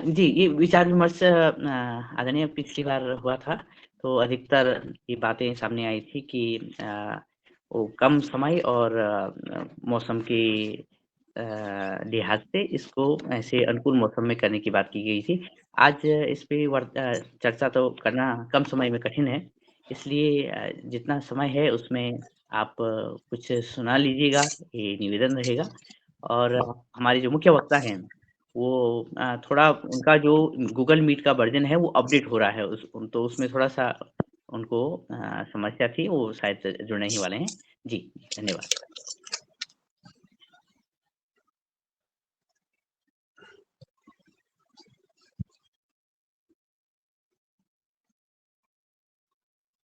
जी, ये विचार-विमर्श आदरणीय पिछली बार हुआ था, तो अधिकतर ये बातें सामने आई थी कि वो कम समय और मौसम के लिहाज से इसको ऐसे अनुकूल मौसम में करने की बात की गई थी। आज इस पे चर्चा तो करना कम समय में कठिन है, इसलिए जितना समय है उसमें आप कुछ सुना लीजिएगा, ये निवेदन रहेगा और हमारे जो मुख्य वक्ता हैं वो थोड़ा उनका जो गूगल मीट का वर्ज़न है वो अपडेट हो रहा है तो उसमें थोड़ा-सा उनको समस्या थी, वो शायद से जुड़ने ही वाले हैं। जी, धन्यवाद।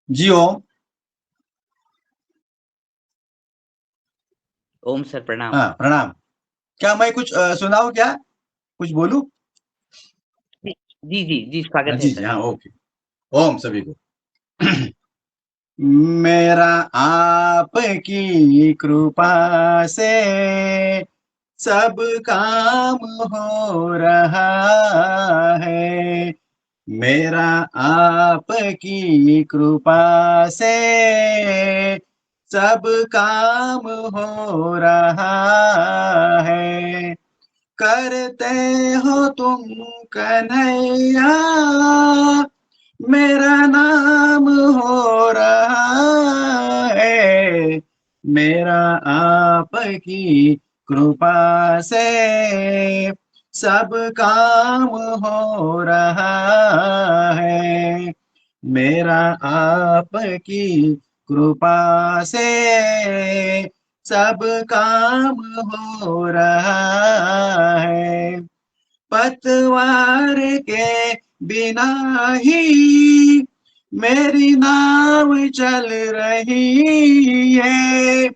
जी ओम। ओम सर प्रणाम। हाँ, प्रणाम। क्या मैं कुछ सुनाऊँ क्या? कुछ बोलूँ? जी, जी, जी, जी, स्वागत है जी, जी, सर। हाँ, ओके। ओम सभी को। मेरा आपकी कृपा से सब काम हो रहा है। मेरा आपकी कृपा से सब काम हो रहा है। करते हो तुम कन्हैया, मेरा नाम हो रहा है। मेरा आपकी कृपा से सब काम हो रहा है। मेरा आपकी कृपा से सब काम हो रहा है। पतवार के बिना ही मेरी नाव चल रही है।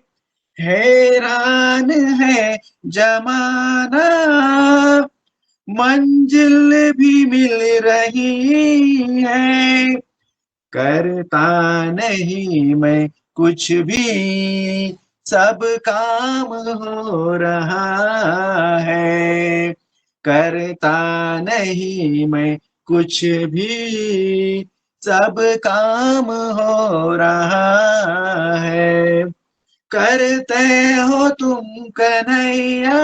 हैरान है जमाना, मंजिल भी मिल रही है। करता नहीं मैं कुछ भी, सब काम हो रहा है। करता नहीं मैं कुछ भी, सब काम हो रहा है। करते हो तुम कन्हैया,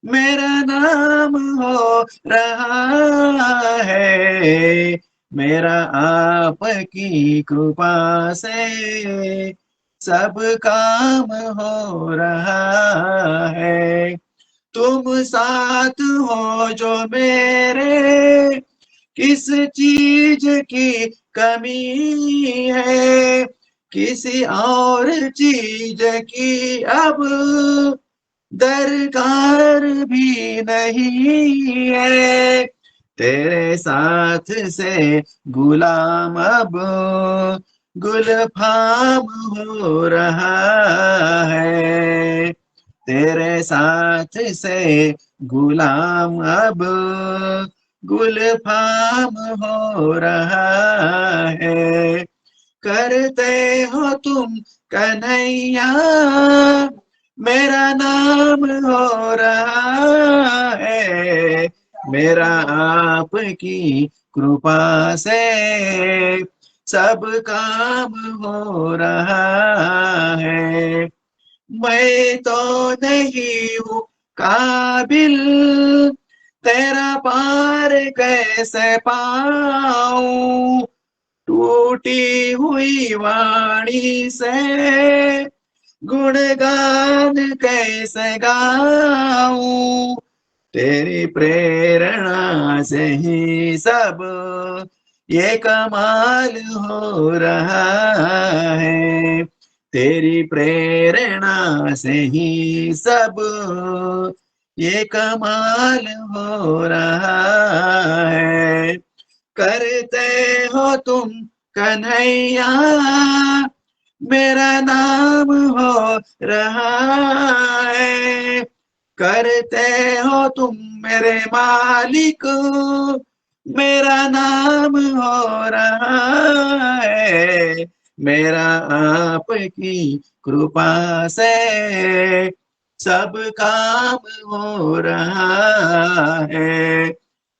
मेरा नाम हो रहा है। मेरा आपकी कृपा से सब काम हो रहा है। तुम साथ हो जो मेरे, किस चीज की कमी है। किसी और चीज की अब दरकार भी नहीं है। तेरे साथ से गुलाम अब गुलफाम हो रहा है। तेरे साथ से गुलाम अब गुलफाम हो रहा है। करते हो तुम कन्हैया, मेरा नाम हो रहा है। मेरा आपकी कृपा से सब काम हो रहा है। मैं तो नहीं हूँ काबिल, तेरा पार कैसे पाऊं। टूटी हुई वाणी से गुणगान कैसे गाऊं। तेरी प्रेरणा से ही सब ये कमाल हो रहा है। तेरी प्रेरणा से ही सब ये कमाल हो रहा है। करते हो तुम कन्हैया, मेरा नाम हो रहा है। करते हो तुम मेरे मालिक, मेरा नाम हो रहा है। मेरा आपकी कृपा से सब काम हो रहा है,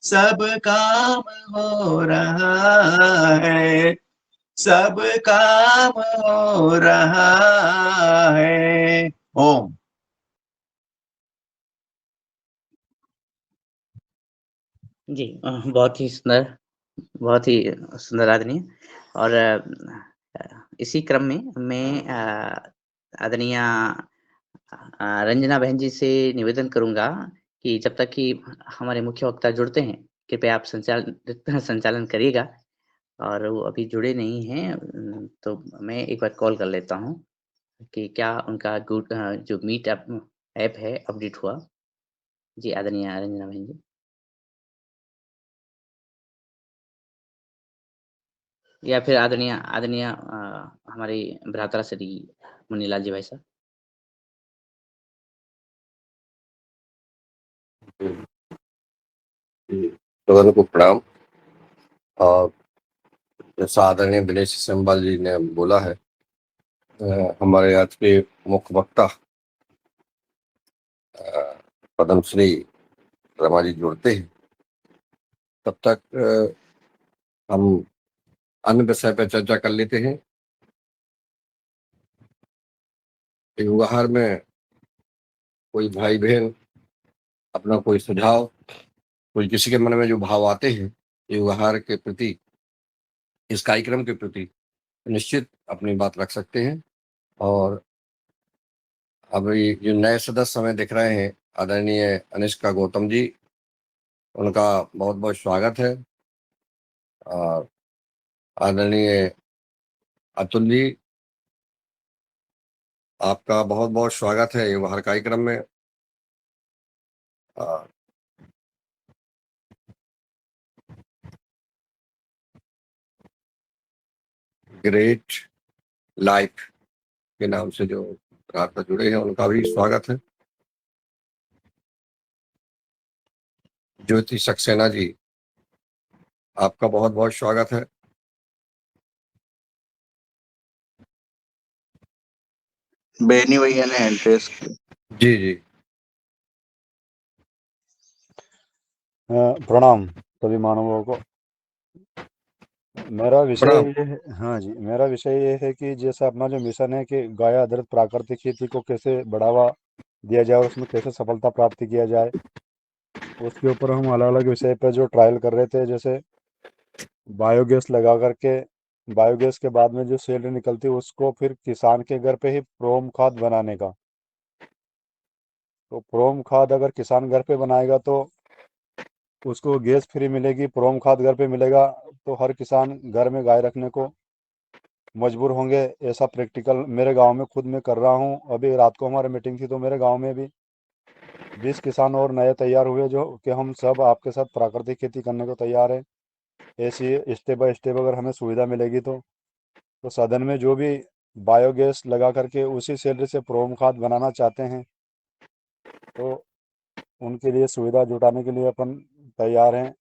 सब काम हो रहा है, सब काम हो रहा है। ओम। जी, बहुत ही सुंदर, बहुत ही सुंदर आदरणीय। और इसी क्रम में मैं आदरणीय रंजना बहन जी से निवेदन करूँगा कि जब तक कि हमारे मुख्य वक्ता जुड़ते हैं, कृपया आप संचालन करिएगा। और वो अभी जुड़े नहीं हैं, तो मैं एक बार कॉल कर लेता हूँ कि क्या उनका जो मीट ऐप है अपडेट हुआ? जी, आदरणीय रंजना बहन जी। या फिर आदरणीय आदरणीय हमारे भ्राता श्री मुन्नीलाल जी भाई साहब। सदन को प्रणाम। और जैसा आदरणीय दिनेश सिंबल जी ने बोला है, हमारे आज के मुख्य वक्ता पद्मश्री रमा जी जुड़ते हैं, तब तक हम अन्य विषय पर चर्चा कर लेते हैं। व्यवहार में कोई भाई बहन अपना कोई सुझाव, कोई किसी के मन में जो भाव आते हैं व्यवहार के प्रति, इस कार्यक्रम के प्रति, निश्चित अपनी बात रख सकते हैं। और अभी जो नए सदस्य हमें दिख रहे हैं, आदरणीय अनिष्का गौतम जी, उनका बहुत बहुत स्वागत है। और आदरणीय अतुल जी, आपका बहुत बहुत स्वागत है व्यवहार कार्यक्रम में। ग्रेट लाइफ के नाम से जो रास्ता जुड़े हैं, उनका भी स्वागत है। ज्योति सक्सेना जी, आपका बहुत बहुत स्वागत है। बेनी भैया ने एंट्रेस किया। जी जी, प्रणाम सभी मानवों को। मेरा विषय प्रणाम। ये है, हाँ जी, मेरा विषय ये है कि जैसा अपना जो मिशन है कि गाय आधारित प्राकृतिक खेती को कैसे बढ़ावा दिया जाए और उसमें कैसे सफलता प्राप्त किया जाए, उसके ऊपर हम अलग अलग विषय पर जो ट्रायल कर रहे थे। जैसे बायोगैस लगा करके, बायोगैस के बाद में जो सैलरी निकलती है उसको फिर किसान के घर पे ही प्रोम खाद बनाने का। तो प्रोम खाद अगर किसान घर पे बनाएगा तो उसको गैस फ्री मिलेगी, प्रोम खाद घर पे मिलेगा, तो हर किसान घर में गाय रखने को मजबूर होंगे। ऐसा प्रैक्टिकल मेरे गांव में खुद मैं कर रहा हूं। अभी रात को हमारी मीटिंग थी तो मेरे गांव में भी 20 किसान और नए तैयार हुए जो कि हम सब आपके साथ प्राकृतिक खेती करने को तैयार है। ऐसी स्टेप बाय स्टेप अगर हमें सुविधा मिलेगी तो सदन में जो भी बायोगैस लगा करके उसी सैलरी से प्रोम खाद बनाना चाहते हैं तो उनके लिए सुविधा जुटाने के लिए अपन तैयार हैं।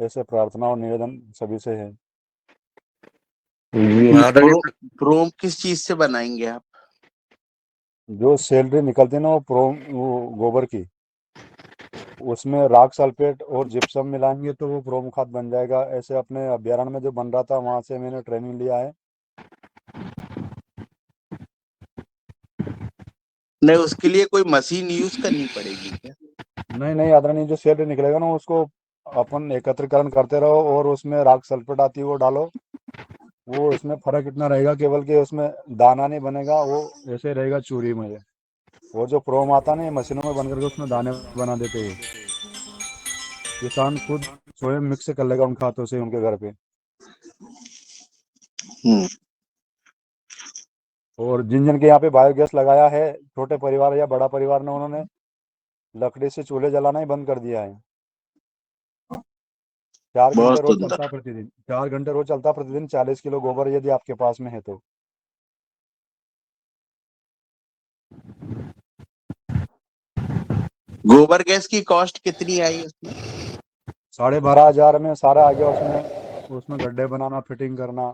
ऐसे प्रार्थना और निवेदन सभी से है। प्रोम किस चीज से बनाएंगे आप? जो सैलरी निकलती है ना वो गोबर की, उसमें राख सल्फेट और जिप्सम मिलाएंगे तो वो प्रोम खाद बन जाएगा। ऐसे अपने अभ्यारण्य में जो बन रहा था वहां से मैंने ट्रेनिंग लिया है। नहीं, उसके लिए कोई मशीन यूज करनी पड़ेगी क्या? नहीं आदरणीय, जो सैलरी निकलेगा ना उसको अपन एकत्रीकरण करते रहो और उसमें राख सल्फेट आती है वो डालो। वो इसमें फर्क इतना रहेगा केवल कि उसमें दाना नहीं बनेगा, वो ऐसे रहेगा चूरी में। वो जो प्रोम आता ना ये मशीनों में बन करके उसमें दाने बना देते हैं। किसान खुद स्वयं मिक्स कर लेगा उन खातों से उनके घर पे। और जिन जिन के यहाँ पे बायोगैस लगाया है, छोटे परिवार या बड़ा परिवार ने, उन्होंने लकड़ी से चूल्हे जलाना ही बंद कर दिया है। 4 घंटे बहुत रोज सुंदर। चलता प्रतिदिन, 4 घंटे रोज चलता प्रतिदिन 40 किलो गोबर यदि आपके पास में है तो। गोबर गैस की कॉस्ट कितनी आई उसमें? 12,500 में सारा आ गया। उसमें गड्ढे बनाना, फिटिंग करना,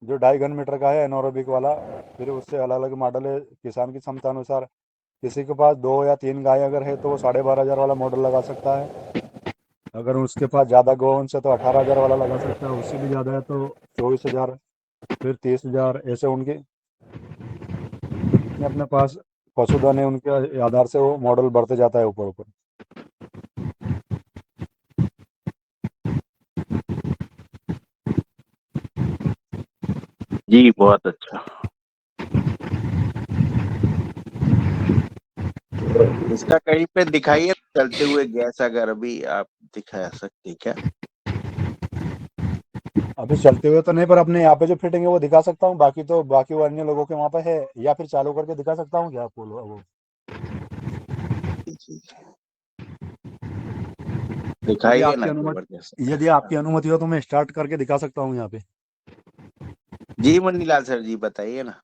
जो 2.5 घन मीटर का है एनोरोबिक वाला। फिर उससे अलग अलग मॉडल है किसान की क्षमता अनुसार। किसी के पास 2 या 3 गाय अगर है तो वो 12,500 वाला मॉडल लगा सकता है। अगर उसके पास ज़्यादा गोवंश है तो 18,000 वाला लगा सकता है। उससे भी ज़्यादा है तो 24,000, फिर 30,000, ऐसे उनके जितने अपने पास पशुधन है उनके आधार से वो मॉडल बढ़ते जाता है ऊपर ऊपर। जी बहुत अच्छा। इसका कहीं पे दिखाइए चलते हुए गैस, अगर भी आप दिखा सकते क्या? अभी चलते हुए तो नहीं, पर अपने यहाँ पे जो फिटिंग है वो दिखा सकता हूँ। बाकी तो बाकी वो अन्य लोगों के वहाँ पे है, या फिर चालू करके दिखा सकता हूँ क्या आपको वो? जी, यदि दिखाइए आपकी ना जबरदस्त। अनुमति यदि आपकी अनुमति हो तो मैं स्टार्ट करके दिखा सकता हूँ यहाँ पे। जी मनीलाल सर जी बताइए ना।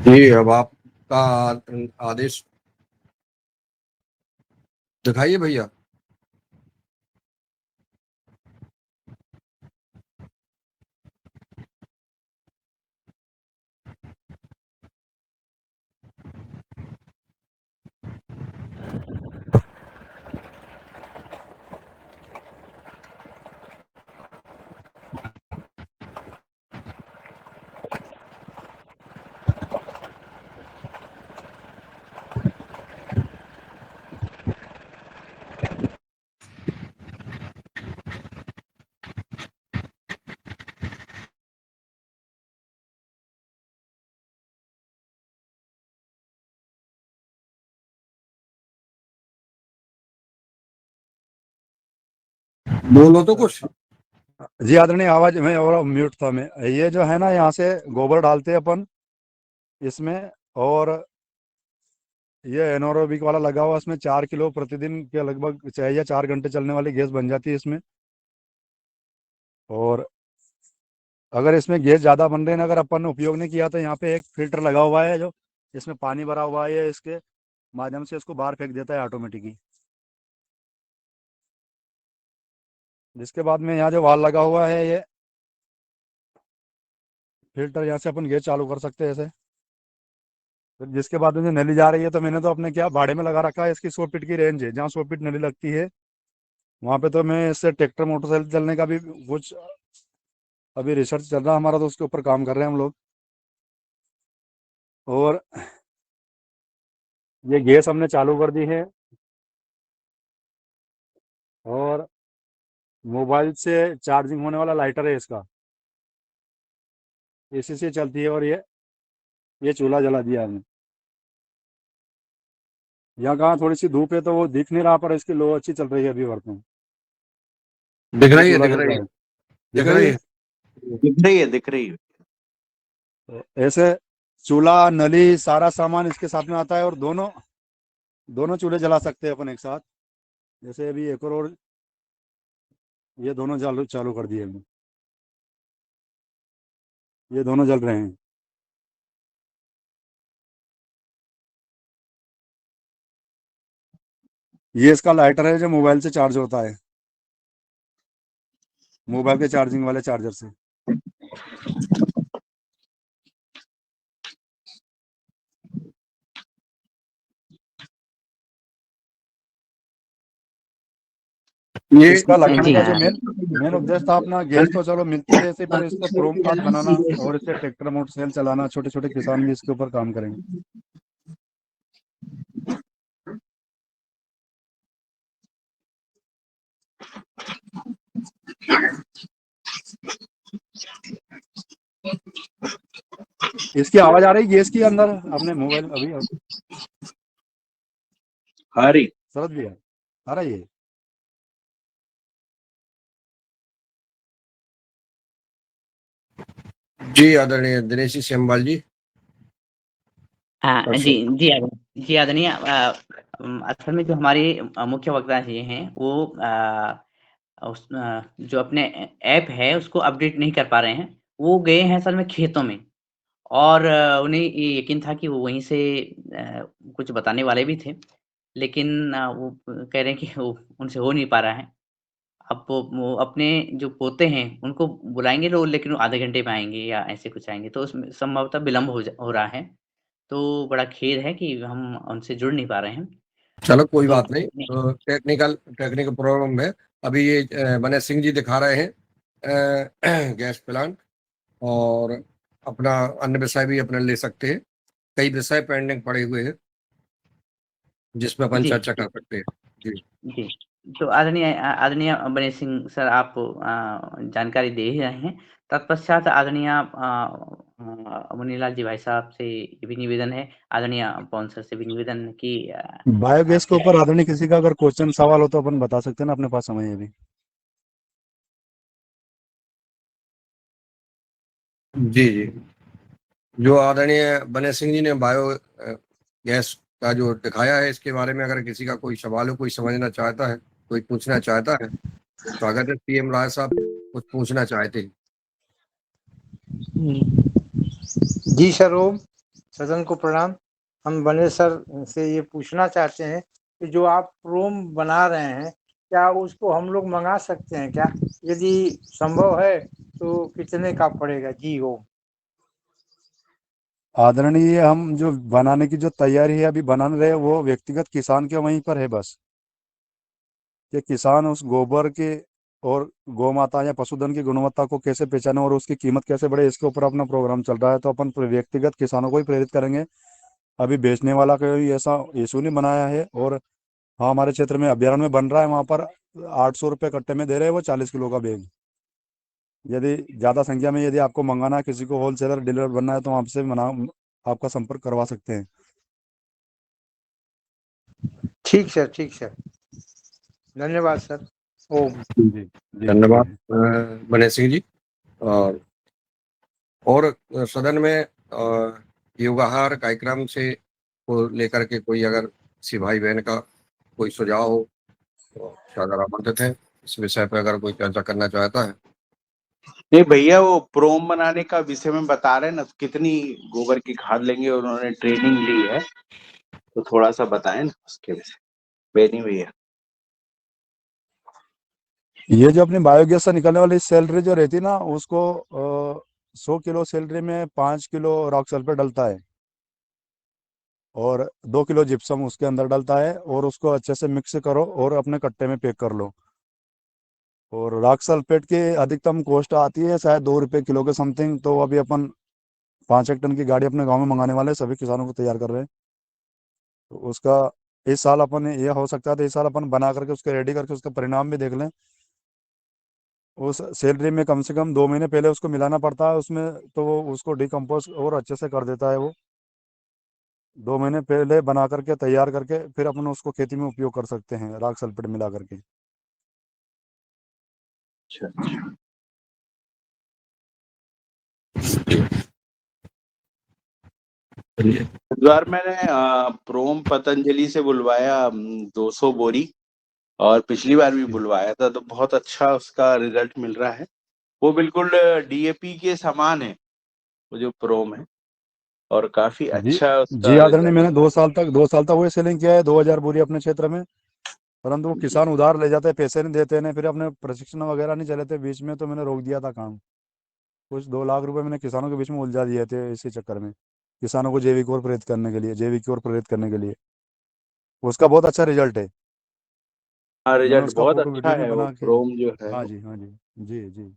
जी अब आपका आदेश दिखाइए भैया। बोलो तो कुछ। जी आदरणीय, आवाज में और म्यूट था मैं। ये जो है ना, यहाँ से गोबर डालते हैं अपन इसमें, और ये एनोरोबिक वाला लगा हुआ, इसमें 4 किलो प्रतिदिन के लगभग चाहिए, या 4 घंटे चलने वाली गैस बन जाती है इसमें। और अगर इसमें गैस ज़्यादा बन रही है, अगर अपन ने उपयोग नहीं किया तो यहाँ पे एक फिल्टर लगा हुआ है जो इसमें पानी भरा हुआ है, इसके माध्यम से इसको बाहर फेंक देता है ऑटोमेटिकली। जिसके बाद में यहाँ जो वाल लगा हुआ है, ये फिल्टर, यहाँ से अपन गैस चालू कर सकते हैं ऐसे। फिर जिसके बाद में जो नली जा रही है, तो मैंने तो अपने क्या भाड़े में लगा रखा है। इसकी 100 फीट की रेंज है, जहाँ 100 फीट नली लगती है वहाँ पे तो मैं इससे ट्रैक्टर मोटरसाइकिल चलने का भी कुछ अभी रिसर्च चल रहा है हमारा, तो उसके ऊपर काम कर रहे हैं हम लोग। और ये गैस हमने चालू कर दी है, और मोबाइल से चार्जिंग होने वाला लाइटर है इसका, इसी से चलती है। और ये चूल्हा जला दिया हमने। यहाँ कहाँ थोड़ी सी धूप है तो वो दिख नहीं रहा, पर इसकी लो अच्छी चल रही है अभी वर्तमान। दिख ये रही है चूल्हा दिख जल रही रहा है है, दिख दिख रही रही है। है। दिख रही है दिख रही है। तो ऐसे चूल्हा नली सारा सामान इसके साथ में आता है, और दोनों दोनों चूल्हे जला सकते हैं अपन एक साथ। जैसे अभी एक और ये दोनों चालू चालू कर दिए हमने, ये दोनों जल रहे हैं। ये इसका लाइटर है जो मोबाइल से चार्ज होता है, मोबाइल के चार्जिंग वाले चार्जर से। ये इसका लगाने जी का जो हाँ। मेन मेन उद्देश्य था अपना, गैस तो चलो मिलती है ऐसे, पर इसको प्रोम खाद बनाना और इससे ट्रैक्टर मोटरसाइकिल चलाना, छोटे छोटे किसान भी इसके ऊपर काम करेंगे। इसकी आवाज आ रही है गैस की अंदर अपने मोबाइल अभी? हरी शरद भैया, आ रही है? जी आदरणीय दिनेश जी श्यामबाल जी। हाँ जी। अच्छा। जी आदरणीय, असल में जो हमारे मुख्य वक्ता जी हैं वो जो अपने ऐप है उसको अपडेट नहीं कर पा रहे हैं। वो गए हैं असल में खेतों में, और उन्हें ये यकीन था कि वो वहीं से कुछ बताने वाले भी थे, लेकिन वो कह रहे हैं कि वो उनसे हो नहीं पा रहा है। अब वो अपने जो पोते हैं उनको बुलाएँगे लोग, लेकिन वो आधे घंटे में आएँगे या ऐसे कुछ आएँगे, तो उसमें संभवतः विलम्ब हो रहा है। तो बड़ा खेद है कि हम उनसे जुड़ नहीं पा रहे हैं। चलो कोई तो बात नहीं, टेक्निकल प्रॉब्लम है। अभी ये मनीष सिंह जी दिखा रहे हैं गैस प्लांट, और अपना अन्य विषय भी अपने ले सकते हैं। कई विषय पेंडिंग पड़े हुए हैं जिसमें अपन जी, चर्चा जी, कर सकते हैं। जी जी। तो आदरणीय बने सिंह सर, आप जानकारी दे ही रहे हैं। तत्पश्चात आदरणीय मुनीलाल जी भाई साहब से ये भी निवेदन है, आदरणीय पवन सर से भी निवेदन है कि बायोगैस के क्या ऊपर आदरणीय किसी का अगर क्वेश्चन सवाल हो तो अपन बता सकते हैं ना, अपने पास समय है अभी। जी जी, जो आदरणीय बने सिंह जी ने बायो गैस का जो दिखाया है, इसके बारे में अगर किसी का कोई सवाल हो, कोई समझना चाहता है, कोई पूछना चाहता है, तो स्वागत है। पीएम राय साहब कुछ पूछना चाहते हैं। जी सर, ओम सदन को प्रणाम। हम बने सर से ये पूछना चाहते हैं कि जो आप रोम बना रहे हैं, क्या उसको हम लोग मंगा सकते हैं क्या? यदि संभव है तो कितने का पड़ेगा? जी ओम। आदरणीय, हम जो बनाने की जो तैयारी है अभी बना रहे हैं वो व्यक्तिगत किसान के वहीं पर है बस, कि किसान उस गोबर के और गौ माता या पशुधन की गुणवत्ता को कैसे पहचाने और उसकी कीमत कैसे बढ़े, इसके ऊपर अपना प्रोग्राम चल रहा है। तो अपन व्यक्तिगत किसानों को ही प्रेरित करेंगे। अभी बेचने वाला कोई ऐसा इशू नहीं बनाया है। और हाँ, हमारे क्षेत्र में अभ्यारण्य में बन रहा है, वहाँ पर 800 रुपये कट्टे में दे रहे हैं वो 40 किलो का बैग। यदि ज़्यादा संख्या में यदि आपको मंगाना है, किसी को होलसेलर डीलर बनना है, तो आपसे आपका संपर्क करवा सकते हैं। ठीक सर, ठीक सर, धन्यवाद सर। ओम। जी जी धन्यवाद जी। बने सिंह जी। और सदन में युगाहार कार्यक्रम से को लेकर के कोई अगर किसी भाई बहन का कोई सुझाव हो तो सादर आमंत्रित है। इस विषय पर अगर कोई चर्चा करना चाहता है। नहीं भैया, वो प्रोम बनाने का विषय में बता रहे हैं ना, कितनी गोबर की खाद लेंगे, उन्होंने ट्रेनिंग ली है, तो थोड़ा सा बताएं ना उसके विषय। बेनी भैया, ये जो अपनी बायोगैस से निकलने वाली सैलरी जो रहती है ना, उसको 100 किलो सैलरी में 5 किलो रॉक सल्फेट डलता है और 2 किलो जिप्सम उसके अंदर डलता है, और उसको अच्छे से मिक्स करो और अपने कट्टे में पैक कर लो। और रॉक सल्फेट की अधिकतम कॉस्ट आती है शायद 2 रुपये किलो के समथिंग। तो अभी अपन 5 एक टन की गाड़ी अपने गांव में मंगाने वाले हैं, सभी किसानों को तैयार कर रहे हैं। तो उसका इस साल अपन ये हो सकता है, तो इस साल अपन बना करके उसके रेडी करके उसका परिणाम भी देख लें। उस सैलरी में कम से कम 2 महीने पहले उसको मिलाना पड़ता है उसमें, तो वो उसको डिकम्पोज और अच्छे से कर देता है वो। 2 महीने पहले बना करके तैयार करके फिर अपन उसको खेती में उपयोग कर सकते हैं, राख सल्फेट मिला करके। अच्छा अच्छा। चलिए। इस बार मैंने प्रोम पतंजलि से बुलवाया 200 बोरी, और पिछली बार भी बुलवाया था, तो बहुत अच्छा उसका रिजल्ट मिल रहा है। वो बिल्कुल डीएपी के समान है वो जो प्रोम है, और काफी जी अच्छा जी उसका आदरणीय, रिजल्ट। मैंने 2 साल तक वही सेलिंग किया है, 2000 बोरी अपने क्षेत्र में। परंतु वो किसान उधार ले जाते हैं, पैसे नहीं देते हैं, फिर अपने प्रशिक्षण वगैरह नहीं चले थे बीच में, तो मैंने रोक दिया था काम। कुछ 2 लाख रुपए मैंने किसानों के बीच में उलझा दिए थे इसी चक्कर में, किसानों को जैविक और प्रेरित करने के लिए, जैविक और प्रेरित करने के लिए। उसका बहुत अच्छा रिजल्ट है। हाँ, मैंने रिजल्ट उसका बहुत फोटो अच्छा वीडियो भी है वो बना के। प्रोम जो है। हाँ जी, हाँ जी। जी जी।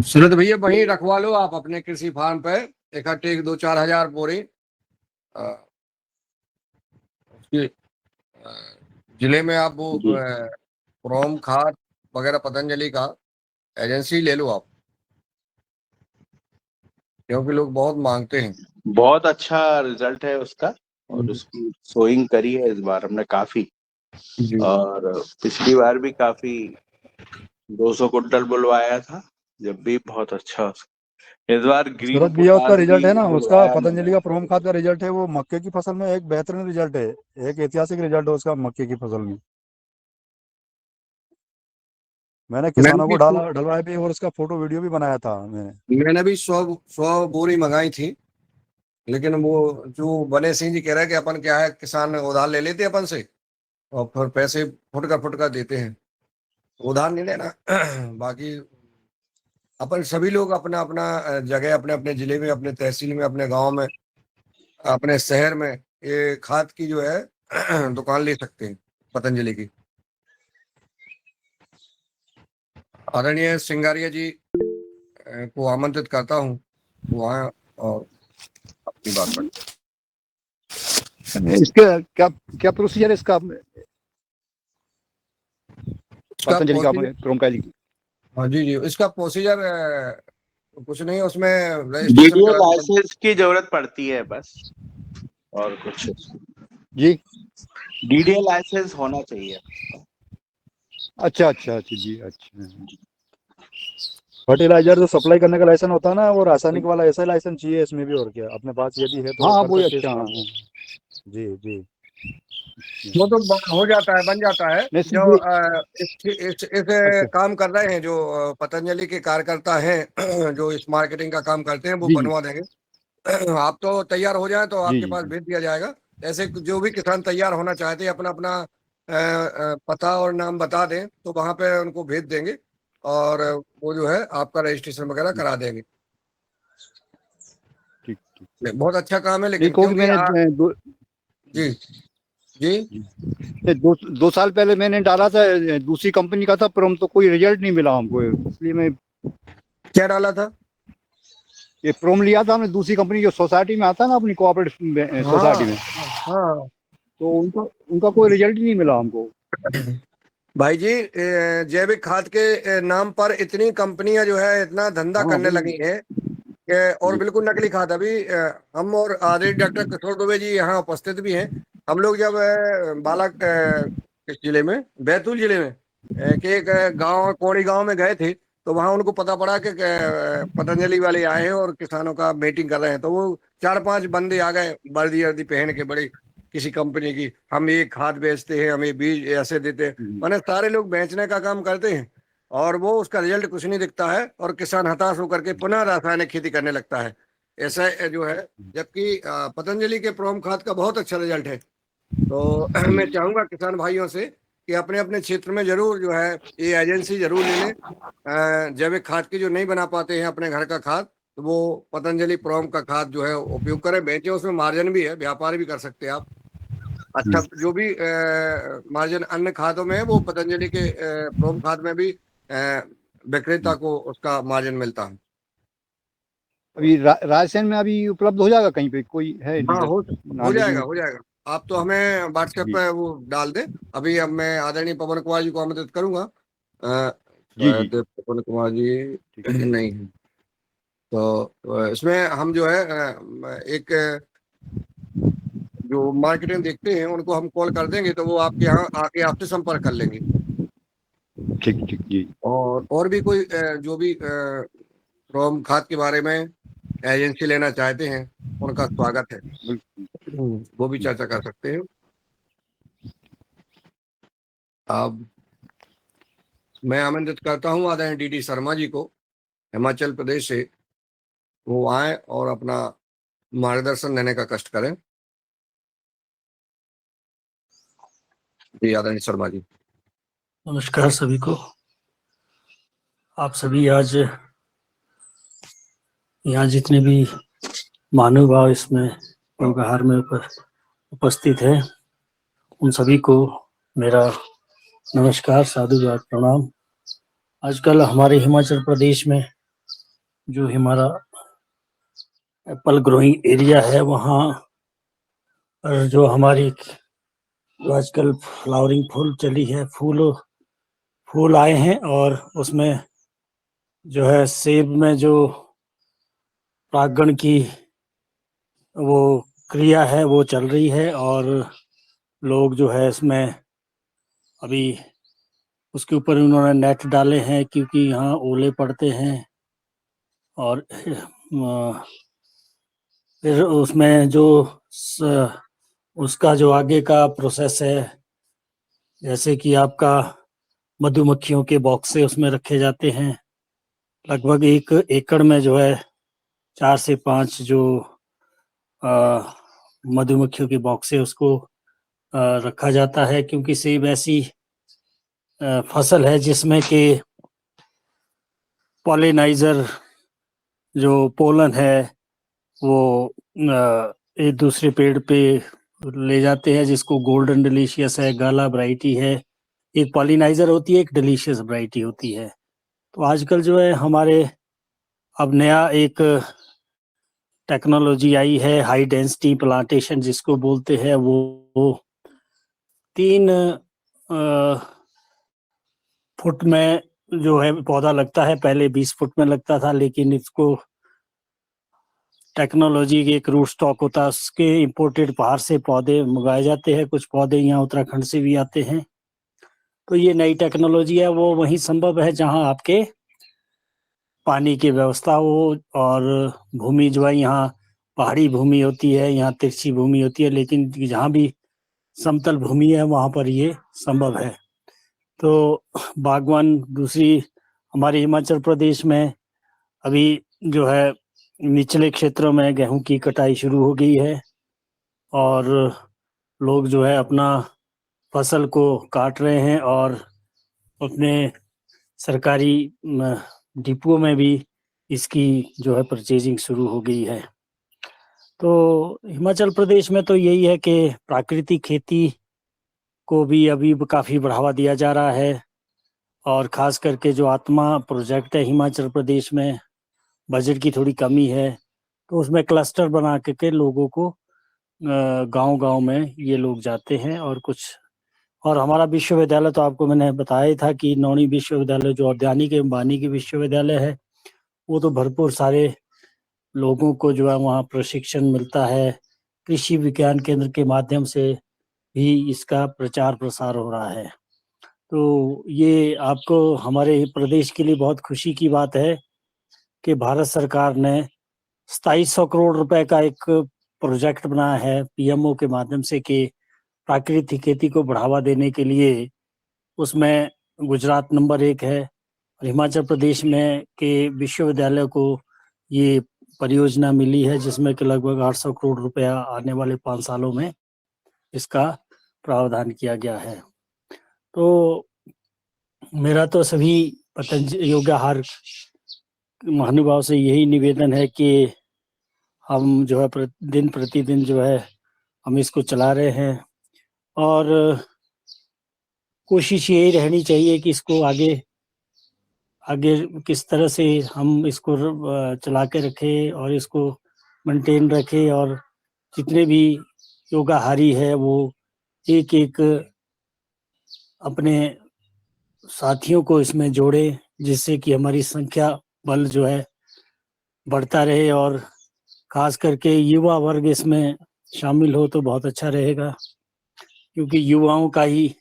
सूरत भैया वहीं रखवा लो आप अपने कृषि फार्म पे, इकट्ठे 2-4 हजार बोरी। अ, उसकी, अ, जिले में आप वो जी, प्रोम खाद वगैरह पतंजलि का एजेंसी ले लो आप, क्योंकि लोग बहुत मांगते हैं। बहुत अच्छा रिजल्ट है उसका, और उसकी सोइंग करी है इस बार हमने काफी, जी। और पिछली बार भी काफी 200 कुंटल बुलवाया था, जब भी बहुत अच्छा। इस बार ग्रीन सूरज भैया, उसका पोटास भी रिजल्ट है ना, उसका बुलवाया पतंजलि मैंने। का प्रोम खाद का रिजल्ट है, वो मक्के की फसल में एक बेहतरीन रिजल्ट है। एक ऐतिहासिक रिजल्ट है उसका मक्के की फसल में। मैंने मैंने किसानों को भी डाला डलवाया भी और उसका फोटो वीडियो भी बनाया था मैंने। मैंने भी 100 बोरी मंगाई थी, लेकिन वो जो बने सिंह जी कह रहे हैं कि अपन क्या है, किसान उधार ले लेते अपन से, और फिर पैसे फुटका देते हैं, उधार नहीं लेना। बाकी अपन सभी लोग अपना अपना जगह, अपने अपने जिले में, अपने तहसील में, अपने गांव में, अपने शहर में ये खाद की जो है दुकान ले सकते हैं पतंजलि की। आदरणीय सिंगारिया जी को आमंत्रित करता हूँ वो आए और अपनी बात करें। इसका क्या क्या प्रोसीजर है इसका पतंजलि का प्रोम का? हाँ जी जी, इसका प्रोसीजर कुछ नहीं, उसमें रजिस्ट्रेशन डीडीए लाइसेंस की जरूरत पड़ती है बस, और कुछ जी। डीडीए लाइसेंस होना चाहिए। अच्छा अच्छा अच्छा जी, अच्छा। फर्टिलाइजर जो सप्लाई करने का लाइसेंस होता है ना, वो रासायनिक वाला ऐसा लाइसेंस चाहिए इसमें भी, और क्या अपने पास यदि है तो हाँ कर वो सकते हैं अच्छा। इस काम को। जी जी। वो तो हो जाता है, बन जाता है। नहीं, जो इस अच्छा काम कर रहे हैं, जो पतंजलि के कार्यकर्ता हैं जो इस मार्केटिंग का काम करते हैं, वो जी जी बनवा देंगे। आप तो तैयार हो जाए तो जी आपके पास जी भेज दिया जाएगा। ऐसे जो भी किसान तैयार होना चाहते हैं, अपना अपना पता और नाम बता दें तो वहां पे उनको भेज देंगे, और वो जो है आपका रजिस्ट्रेशन वगैरह करा देंगे। ठीक ठीक। बहुत अच्छा काम है, नहीं, लेकिन क्योंकि क्योंकि मैंने जी जी दो साल पहले मैंने डाला था, दूसरी कंपनी का था प्रोम, तो कोई रिजल्ट नहीं मिला हमको, इसलिए मैं क्या डाला था? ये प्रोम लिया था हमने दूसरी कंपनी, जो सोसाइटी में आता है ना, अपनी कोऑपरेटिव सोसाइटी में, हाँ तो उनका कोई रिजल्ट ही नहीं मिला हमको। भाई जी, जैविक खाद के नाम पर इतनी कंपनियां जो है इतना धंधा हाँ करने लगी हैं और जी बिल्कुल नकली खाद। अभी हम और आदरणीय डॉक्टर किशोर दुबे जी यहाँ उपस्थित भी हैं। हम लोग जब बालक किस जिले में, बैतूल जिले में के एक गांव, कोड़ी गांव में गए थे, तो वहां उनको पता पड़ा कि पतंजलि वाले आए हैं और किसानों का मीटिंग कर रहे हैं। तो वो 4-5 बंदे आ गए वर्दी वर्दी पहन के, बड़े किसी कंपनी की, हम ये खाद बेचते हैं, हमें बीज ऐसे देते हैं। मैंने सारे लोग बेचने का काम करते हैं और वो उसका रिजल्ट कुछ नहीं दिखता है, और किसान हताश होकर के पुनः रासायनिक खेती करने लगता है। ऐसा जो है, जबकि पतंजलि के प्रोम खाद का बहुत अच्छा रिजल्ट है। तो मैं चाहूंगा किसान भाइयों से कि अपने अपने क्षेत्र में जरूर जो है ये एजेंसी जरूर ले लें। जैविक खाद की जो नहीं बना पाते हैं अपने घर का खाद, तो वो पतंजलि प्रोम का खाद जो है उपयोग करें, बेचें। उसमें मार्जिन भी है, व्यापार भी कर सकते हैं आप। अच्छा, जो भी मार्जिन अन्य खादों में है, वो पतंजलि के प्रोम खाद में भी विक्रेता को उसका मार्जिन मिलता है। अभी रायसेन में अभी उपलब्ध हो जाएगा कहीं पे, कोई है हाँ, डीलर हो नॉलेज जाएगा, में? हो जाएगा। आप तो हमें व्हाट्सएप जी पे वो डाल दें। अभी अब मैं आदरणीय पवन कुमार जी को आमंत्रित करूंगा। जी जी पवन कुमार जी ठीक नहीं है, तो इसमें हम जो है एक जो मार्केटिंग देखते हैं उनको हम कॉल कर देंगे, तो वो आपके यहाँ आके आपसे संपर्क कर लेंगे। ठीक ठीक जी। और भी कोई जो भी प्रोम खाद के बारे में एजेंसी लेना चाहते हैं, उनका स्वागत है। वो भी चर्चा कर सकते हैं। अब मैं आमंत्रित करता हूँ आदरणीय डीडी शर्मा जी को, हिमाचल प्रदेश से। वो आए और अपना मार्गदर्शन देने का कष्ट करें। जी आदरणीय शर्मा जी। नमस्कार सभी को। आप सभी आज यहाँ जितने भी महानुभाव इसमें योगाहार में उपस्थित है, उन सभी को मेरा नमस्कार, साधुवाद, प्रणाम। आजकल हमारे हिमाचल प्रदेश में जो हमारा एप्पल ग्रोइंग एरिया है, वहाँ जो हमारी आजकल फ्लावरिंग फूल चली है, फूल आए हैं, और उसमें जो है सेब में जो परागण की वो क्रिया है वो चल रही है, और लोग जो है इसमें अभी उसके ऊपर उन्होंने नेट डाले हैं, क्योंकि यहाँ ओले पड़ते हैं। और फिर उसमें जो उसका जो आगे का प्रोसेस है, जैसे कि आपका मधुमक्खियों के बॉक्से उसमें रखे जाते हैं। लगभग 1 एकड़ में जो है 4 से 5 जो मधुमक्खियों के बॉक्स है, उसको रखा जाता है, क्योंकि सेब ऐसी फसल है जिसमें कि पॉलिनाइजर जो पोलन है वो एक दूसरे पेड़ पे ले जाते हैं, जिसको गोल्डन डिलीशियस है, गाला वैरायटी है, एक पॉलिनाइजर होती है, एक डिलीशियस वैरायटी होती है। तो आजकल जो है हमारे अब नया एक टेक्नोलॉजी आई है, हाई डेंसिटी प्लांटेशन जिसको बोलते हैं, वो 3 फुट में जो है पौधा लगता है। पहले 20 फुट में लगता था, लेकिन इसको टेक्नोलॉजी के एक रूट स्टॉक होता है, उसके इंपोर्टेड बाहर से पौधे मंगाए जाते हैं। कुछ पौधे यहाँ उत्तराखंड से भी आते हैं। तो ये नई टेक्नोलॉजी है, वो वहीं संभव है जहाँ आपके पानी की व्यवस्था हो, और भूमि जो है यहाँ पहाड़ी भूमि होती है, यहाँ तिरछी भूमि होती है, लेकिन जहाँ भी समतल भूमि है वहाँ पर ये संभव है। तो बागवान दूसरी हमारे हिमाचल प्रदेश में अभी जो है निचले क्षेत्रों में गेहूं की कटाई शुरू हो गई है, और लोग जो है अपना फसल को काट रहे हैं, और अपने सरकारी डिपुओं में भी इसकी जो है परचेजिंग शुरू हो गई है। तो हिमाचल प्रदेश में तो यही है कि प्राकृतिक खेती को भी अभी काफ़ी बढ़ावा दिया जा रहा है, और ख़ास करके जो आत्मा प्रोजेक्ट है हिमाचल प्रदेश में, बजट की थोड़ी कमी है, तो उसमें क्लस्टर बना के लोगों को गांव-गांव में ये लोग जाते हैं। और हमारा विश्वविद्यालय तो आपको मैंने बताया ही था कि नौणी विश्वविद्यालय जो औद्यानिक एवं वानिकी विश्वविद्यालय है, वो तो भरपूर सारे लोगों को जो है वहाँ प्रशिक्षण मिलता है। कृषि विज्ञान केंद्र के माध्यम से भी इसका प्रचार प्रसार हो रहा है। तो ये आपको हमारे प्रदेश के लिए बहुत खुशी की बात है कि भारत सरकार ने 2700 करोड़ रुपए का एक प्रोजेक्ट बनाया है पीएमओ के माध्यम से, कि प्राकृतिक खेती को बढ़ावा देने के लिए। उसमें गुजरात नंबर 1 है, और हिमाचल प्रदेश में के विश्वविद्यालय को ये परियोजना मिली है, जिसमें कि लगभग 800 करोड़ रुपया आने वाले 5 सालों में इसका प्रावधान किया गया है। तो मेरा तो सभी पतंजलि योगाहार महानुभाव से यही निवेदन है कि हम जो है दिन प्रतिदिन जो है हम इसको चला रहे हैं, और कोशिश यही रहनी चाहिए कि इसको आगे किस तरह से हम इसको चला के रखें और इसको मेंटेन रखें, और जितने भी योगाहारी है वो एक अपने साथियों को इसमें जोड़े, जिससे कि हमारी संख्या बल जो है बढ़ता रहे, और खास करके युवा वर्ग इसमें शामिल हो तो बहुत अच्छा रहेगा, क्योंकि युवाओं का ही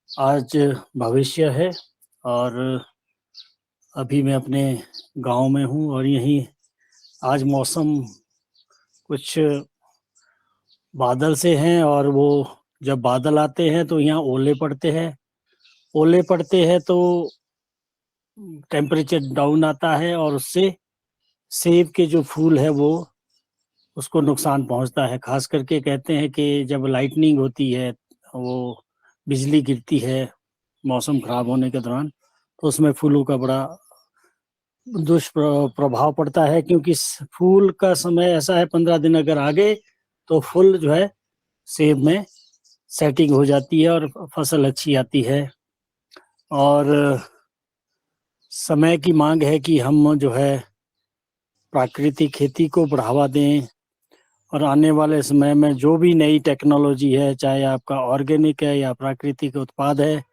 आज भविष्य है। और अभी मैं अपने गांव में हूं, और यहीं आज मौसम कुछ बादल से हैं, और वो जब बादल आते हैं तो यहाँ ओले पड़ते हैं तो टेम्परेचर डाउन आता है, और उससे सेब के जो फूल है वो उसको नुकसान पहुंचता है। खास करके कहते हैं कि जब लाइटनिंग होती है, वो बिजली गिरती है मौसम खराब होने के दौरान, तो उसमें फूलों का बड़ा दुष्प्रभाव पड़ता है, क्योंकि फूल का समय ऐसा है 15 दिन अगर आगे तो फूल जो है सेब में सेटिंग हो जाती है और फसल अच्छी आती है। और समय की मांग है कि हम जो है प्राकृतिक खेती को बढ़ावा दें, और आने वाले समय में जो भी नई टेक्नोलॉजी है, चाहे आपका ऑर्गेनिक है या प्राकृतिक उत्पाद है,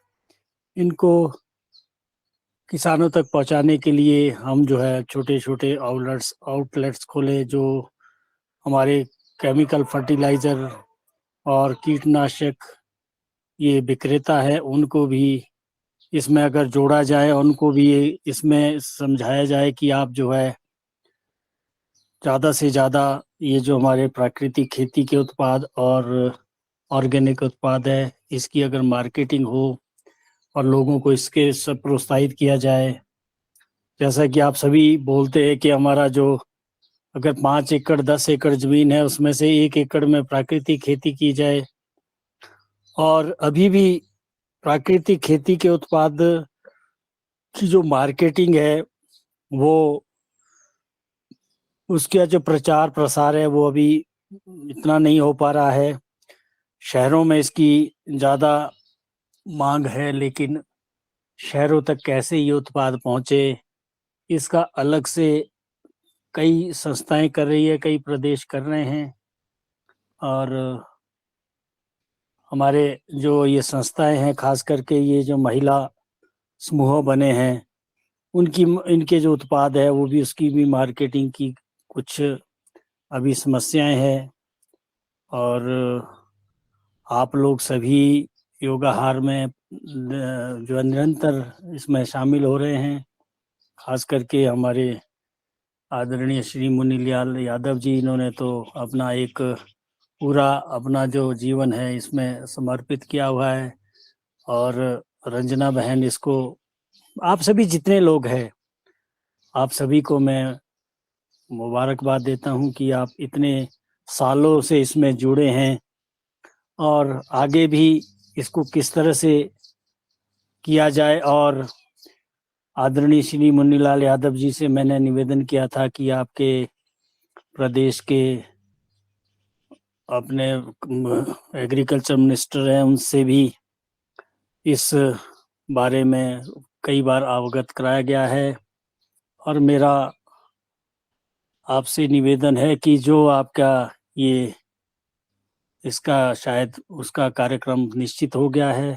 इनको किसानों तक पहुंचाने के लिए हम जो है छोटे-छोटे आउटलेट्स खोले, जो हमारे केमिकल फर्टिलाइजर और कीटनाशक ये विक्रेता है उनको भी इसमें अगर जोड़ा जाए, उनको भी इसमें समझाया जाए कि आप जो है ज़्यादा से ज़्यादा ये जो हमारे प्राकृतिक खेती के उत्पाद और ऑर्गेनिक उत्पाद है, इसकी अगर मार्केटिंग हो और लोगों को इसके सब प्रोत्साहित किया जाए। जैसा कि आप सभी बोलते हैं कि हमारा जो अगर 5 एकड़ 10 एकड़ ज़मीन है, उसमें से 1 एकड़ में प्राकृतिक खेती की जाए, और अभी भी प्राकृतिक खेती के उत्पाद की जो मार्केटिंग है वो उसका जो प्रचार प्रसार है वो अभी इतना नहीं हो पा रहा है। शहरों में इसकी ज़्यादा मांग है, लेकिन शहरों तक कैसे ये उत्पाद पहुँचे, इसका अलग से कई संस्थाएं कर रही है, कई प्रदेश कर रहे हैं। और हमारे जो ये संस्थाएं हैं, खास करके ये जो महिला समूह बने हैं, इनके जो उत्पाद है वो भी उसकी भी मार्केटिंग की कुछ अभी समस्याएं हैं। और आप लोग सभी योगाहार में जो निरंतर इसमें शामिल हो रहे हैं, खास करके हमारे आदरणीय श्री मुनीलाल यादव जी, इन्होंने तो अपना एक पूरा अपना जो जीवन है इसमें समर्पित किया हुआ है। और रंजना बहन, इसको आप सभी जितने लोग हैं, आप सभी को मैं मुबारकबाद देता हूं कि आप इतने सालों से इसमें जुड़े हैं और आगे भी इसको किस तरह से किया जाए। और आदरणीय श्री मुन्नीलाल यादव जी से मैंने निवेदन किया था कि आपके प्रदेश के अपने एग्रीकल्चर मिनिस्टर हैं, उनसे भी इस बारे में कई बार अवगत कराया गया है। और मेरा आपसे निवेदन है कि जो आपका ये इसका शायद उसका कार्यक्रम निश्चित हो गया है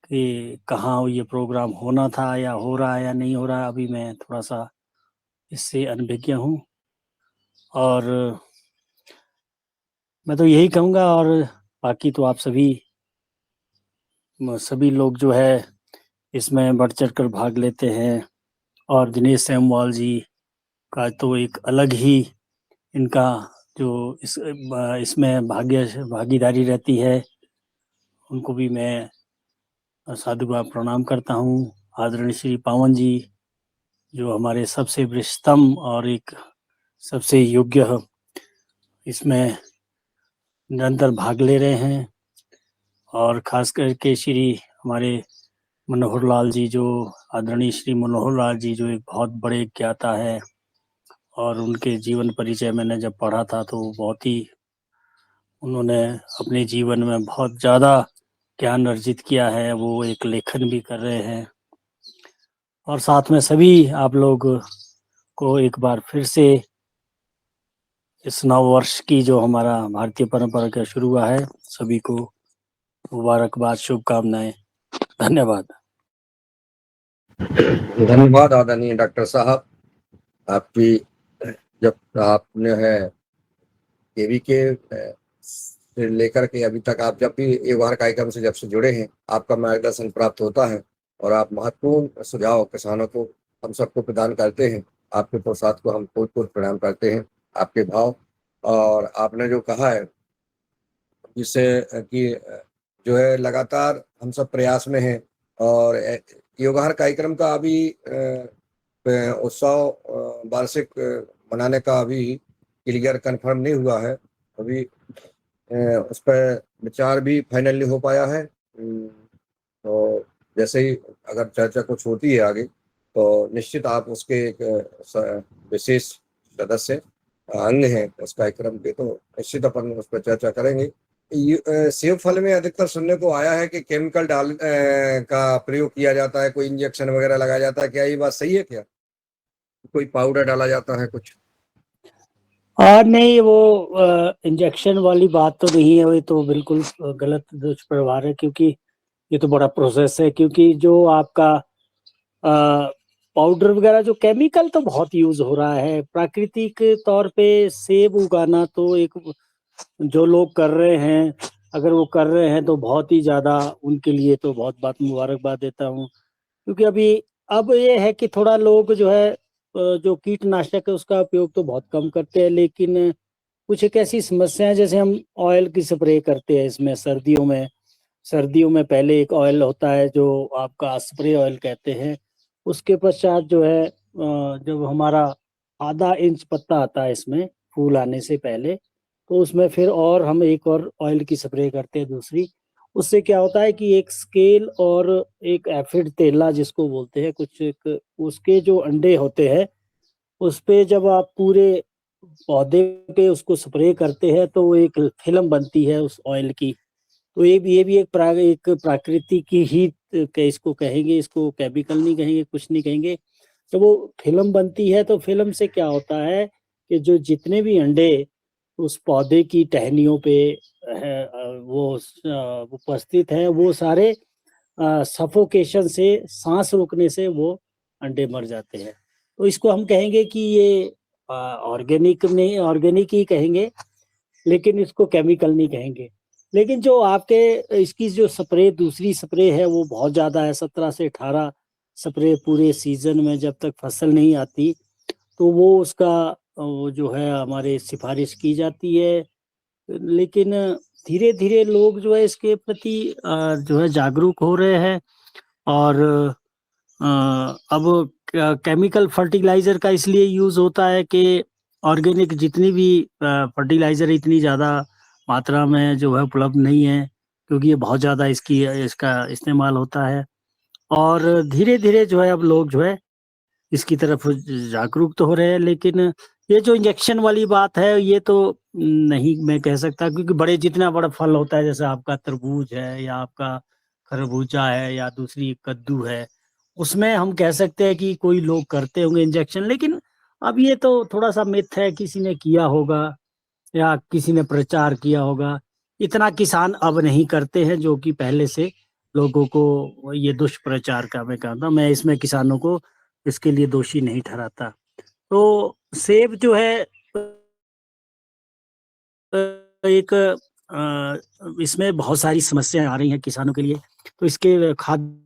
कि कहाँ ये प्रोग्राम होना था या हो रहा है या नहीं हो रहा है, अभी मैं थोड़ा सा इससे अनभिज्ञ हूँ। और मैं तो यही कहूँगा, और बाकी तो आप सभी लोग जो है इसमें बढ़ चढ़ कर भाग लेते हैं। और दिनेश सेमवाल जी का तो एक अलग ही इनका जो इसमें भागीदारी रहती है, उनको भी मैं साधुवाद प्रणाम करता हूँ। आदरणीय श्री पावन जी, जो हमारे सबसे वरिष्ठतम और एक सबसे योग्य इसमें निरंतर भाग ले रहे हैं। और खास करके श्री हमारे मनोहर लाल जी, जो आदरणीय श्री मनोहर लाल जी, जो एक बहुत बड़े ज्ञाता है, और उनके जीवन परिचय मैंने जब पढ़ा था तो बहुत ही उन्होंने अपने जीवन में बहुत ज़्यादा ज्ञान अर्जित किया है। वो एक लेखन भी कर रहे हैं। और साथ में सभी आप लोग को एक बार फिर से इस नव वर्ष की जो हमारा भारतीय परंपरा का शुरू हुआ है, सभी को मुबारकबाद, शुभकामनाएं। धन्यवाद। धन्यवाद आदरणीय डॉक्टर साहब। आपकी जब आपने है केवी के से लेकर के अभी तक आप जब भी योगाहार कार्यक्रम से जब से जुड़े हैं, आपका मार्गदर्शन प्राप्त होता है और आप महत्वपूर्ण सुझाव किसानों को हम सबको प्रदान करते हैं। आपके प्रसाद को हम बहुत प्रणाम करते हैं। आपके भाव और आपने जो कहा है, जिससे कि जो है लगातार हम सब प्रयास में हैं। और योगाहार कार्यक्रम का अभी उत्सव वार्षिक मनाने का अभी क्लियर कंफर्म नहीं हुआ है। अभी उस पर विचार भी फाइनल नहीं हो पाया है। तो जैसे ही अगर चर्चा कुछ होती है आगे, तो निश्चित आप उसके एक विशेष सदस्य अंग हैं उस कार्यक्रम के, तो निश्चित अपन उस पर चर्चा करेंगे। सेब फल में अधिकतर सुनने को आया है कि केमिकल का प्रयोग किया जाता है, कोई इंजेक्शन वगैरह लगाया जाता है। क्या ये बात सही है? क्या कोई पाउडर डाला जाता है कुछ? नहीं, वो इंजेक्शन वाली बात तो नहीं है, वो तो बिल्कुल गलत दुष्प्रभाव है, क्योंकि ये तो बड़ा प्रोसेस है। क्योंकि जो आपका पाउडर वगैरह, जो केमिकल तो बहुत यूज हो रहा है। प्राकृतिक तौर पे सेब उगाना तो एक जो लोग कर रहे हैं, अगर वो कर रहे हैं तो बहुत ही ज्यादा उनके लिए तो बहुत बात मुबारकबाद देता हूँ। क्योंकि अब ये है कि थोड़ा लोग जो है जो कीटनाशक है उसका उपयोग तो बहुत कम करते हैं, लेकिन कुछ एक ऐसी समस्या है, जैसे हम ऑयल की स्प्रे करते हैं इसमें सर्दियों में पहले एक ऑयल होता है जो आपका स्प्रे ऑयल कहते हैं। उसके पश्चात जो है जब हमारा आधा इंच पत्ता आता है इसमें फूल आने से पहले, तो उसमें फिर और हम एक और ऑयल की स्प्रे करते हैं दूसरी। उससे क्या होता है कि एक स्केल और एक एफिड तेला जिसको बोलते हैं, कुछ एक उसके जो अंडे होते हैं उस पे जब आप पूरे पौधे पे उसको स्प्रे करते हैं तो वो एक फिल्म बनती है उस ऑयल की। तो ये भी एक प्राकृतिक की हीट के इसको कहेंगे, इसको केमिकल नहीं कहेंगे, कुछ नहीं कहेंगे। तो वो फिल्म बनती है, तो फिल्म से क्या होता है कि जो जितने भी अंडे उस पौधे की टहनियों पे वो उपस्थित है, वो सारे सफोकेशन से, सांस रोकने से वो अंडे मर जाते हैं। तो इसको हम कहेंगे कि ये ऑर्गेनिक नहीं, ऑर्गेनिक ही कहेंगे, लेकिन इसको केमिकल नहीं कहेंगे। लेकिन जो आपके इसकी जो स्प्रे, दूसरी स्प्रे है वो बहुत ज़्यादा है, 17 से 18 स्प्रे पूरे सीजन में जब तक फसल नहीं आती, तो वो उसका वो जो है हमारे सिफारिश की जाती है। लेकिन धीरे धीरे लोग जो है इसके प्रति जो है जागरूक हो रहे हैं, और अब केमिकल फर्टिलाइजर का इसलिए यूज होता है कि ऑर्गेनिक जितनी भी फर्टिलाइजर इतनी ज़्यादा मात्रा में जो है उपलब्ध नहीं है, क्योंकि ये बहुत ज़्यादा इसका इस्तेमाल होता है। और धीरे धीरे जो है अब लोग जो है इसकी तरफ जागरूक तो हो रहे हैं, लेकिन ये जो इंजेक्शन वाली बात है ये तो नहीं मैं कह सकता, क्योंकि बड़े जितना बड़ा फल होता है, जैसे आपका तरबूज है या आपका खरबूजा है या दूसरी कद्दू है, उसमें हम कह सकते हैं कि कोई लोग करते होंगे इंजेक्शन। लेकिन अब ये तो थोड़ा सा मिथ है, किसी ने किया होगा या किसी ने प्रचार किया होगा। इतना किसान अब नहीं करते हैं जो कि पहले से लोगों को ये दुष्प्रचार का मैं कहता हूं। मैं इसमें किसानों को इसके लिए दोषी नहीं ठहराता। तो सेब जो है एक इसमें बहुत सारी समस्याएं आ रही हैं किसानों के लिए, तो इसके खाद्यों